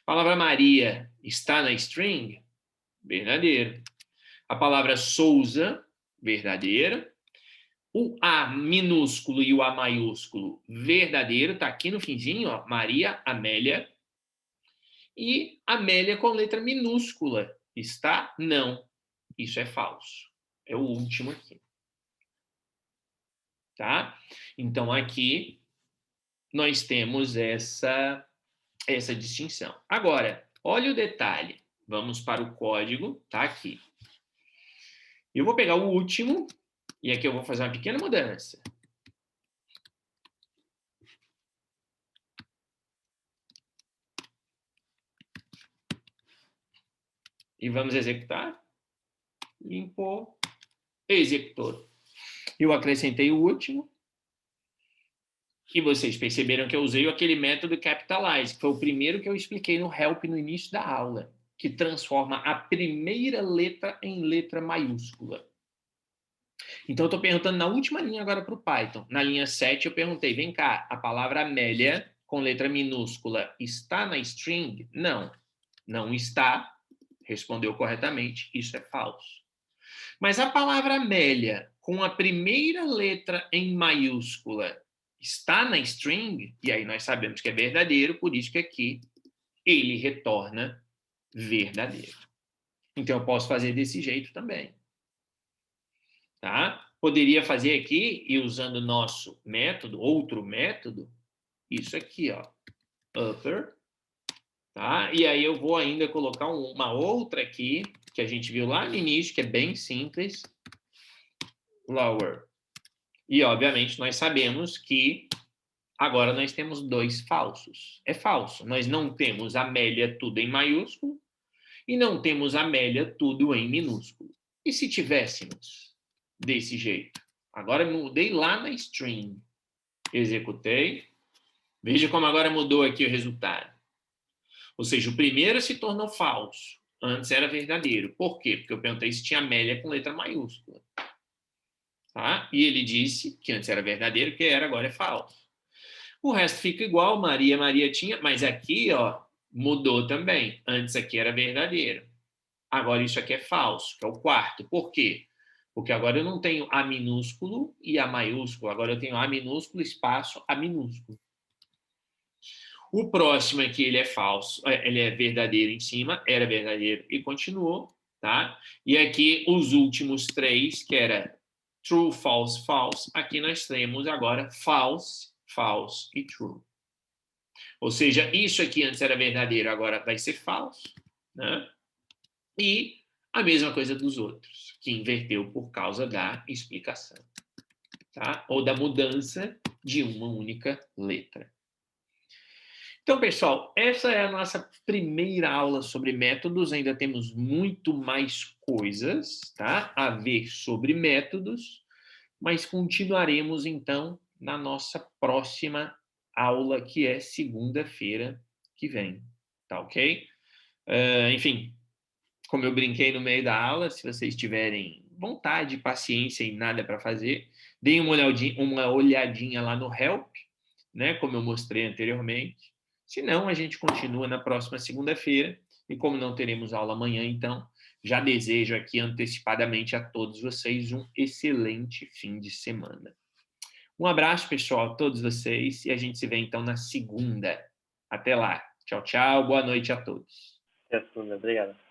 A palavra Maria está na string? Verdadeiro. A palavra Souza, verdadeira. O A minúsculo e o A maiúsculo, verdadeiro, está aqui no finzinho, ó, Maria Amélia. E Amélia com letra minúscula, está? Não. Isso é falso. É o último aqui. Tá? Então, aqui nós temos essa distinção. Agora, olha o detalhe. Vamos para o código, tá aqui. Eu vou pegar o último, e aqui eu vou fazer uma pequena mudança. E vamos executar. Limpou, executou. Eu acrescentei o último. E vocês perceberam que eu usei aquele método capitalize, que foi o primeiro que eu expliquei no help no início da aula, que transforma a primeira letra em letra maiúscula. Então, eu estou perguntando na última linha agora para o Python. Na linha 7, eu perguntei, vem cá, a palavra Amélia, com letra minúscula, está na string? Não, não está. Respondeu corretamente, isso é falso. Mas a palavra Amélia, com a primeira letra em maiúscula, está na string? E aí nós sabemos que é verdadeiro, por isso que aqui ele retorna verdadeiro. Então, eu posso fazer desse jeito também. Tá? Poderia fazer aqui, e usando o nosso método, outro método, isso aqui, ó, upper, tá? E aí eu vou ainda colocar uma outra aqui, que a gente viu lá no início, que é bem simples, lower. E, obviamente, nós sabemos que agora nós temos dois falsos. É falso. Nós não temos Amélia tudo em maiúsculo e não temos Amélia tudo em minúsculo. E se tivéssemos desse jeito? Agora eu mudei lá na string. Executei. Veja como agora mudou aqui o resultado. Ou seja, o primeiro se tornou falso. Antes era verdadeiro. Por quê? Porque eu perguntei se tinha Amélia com letra maiúscula. Tá? E ele disse que antes era verdadeiro, que era, agora é falso. O resto fica igual, Maria, Maria tinha, mas aqui, ó, mudou também. Antes aqui era verdadeiro. Agora isso aqui é falso, que é o quarto. Por quê? Porque agora eu não tenho A minúsculo e A maiúsculo. Agora eu tenho A minúsculo, espaço, A minúsculo. O próximo aqui, ele é falso, ele é verdadeiro em cima, era verdadeiro e continuou, tá? E aqui os últimos três, que era true, false, false, aqui nós temos agora false, false e true. Ou seja, isso aqui antes era verdadeiro, agora vai ser falso, né? E a mesma coisa dos outros, que inverteu por causa da explicação, tá? Ou da mudança de uma única letra. Então, pessoal, essa é a nossa primeira aula sobre métodos. Ainda temos muito mais coisas, tá, a ver sobre métodos, mas continuaremos, então, na nossa próxima aula, que é segunda-feira que vem, tá ok? Enfim, como eu brinquei no meio da aula, se vocês tiverem vontade, paciência e nada para fazer, deem uma olhadinha lá no help, né, como eu mostrei anteriormente. Se não, a gente continua na próxima segunda-feira. E como não teremos aula amanhã, então, já desejo aqui antecipadamente a todos vocês um excelente fim de semana. Um abraço, pessoal, a todos vocês. E a gente se vê, então, na segunda. Até lá. Tchau, tchau. Boa noite a todos. Até a segunda. Obrigado.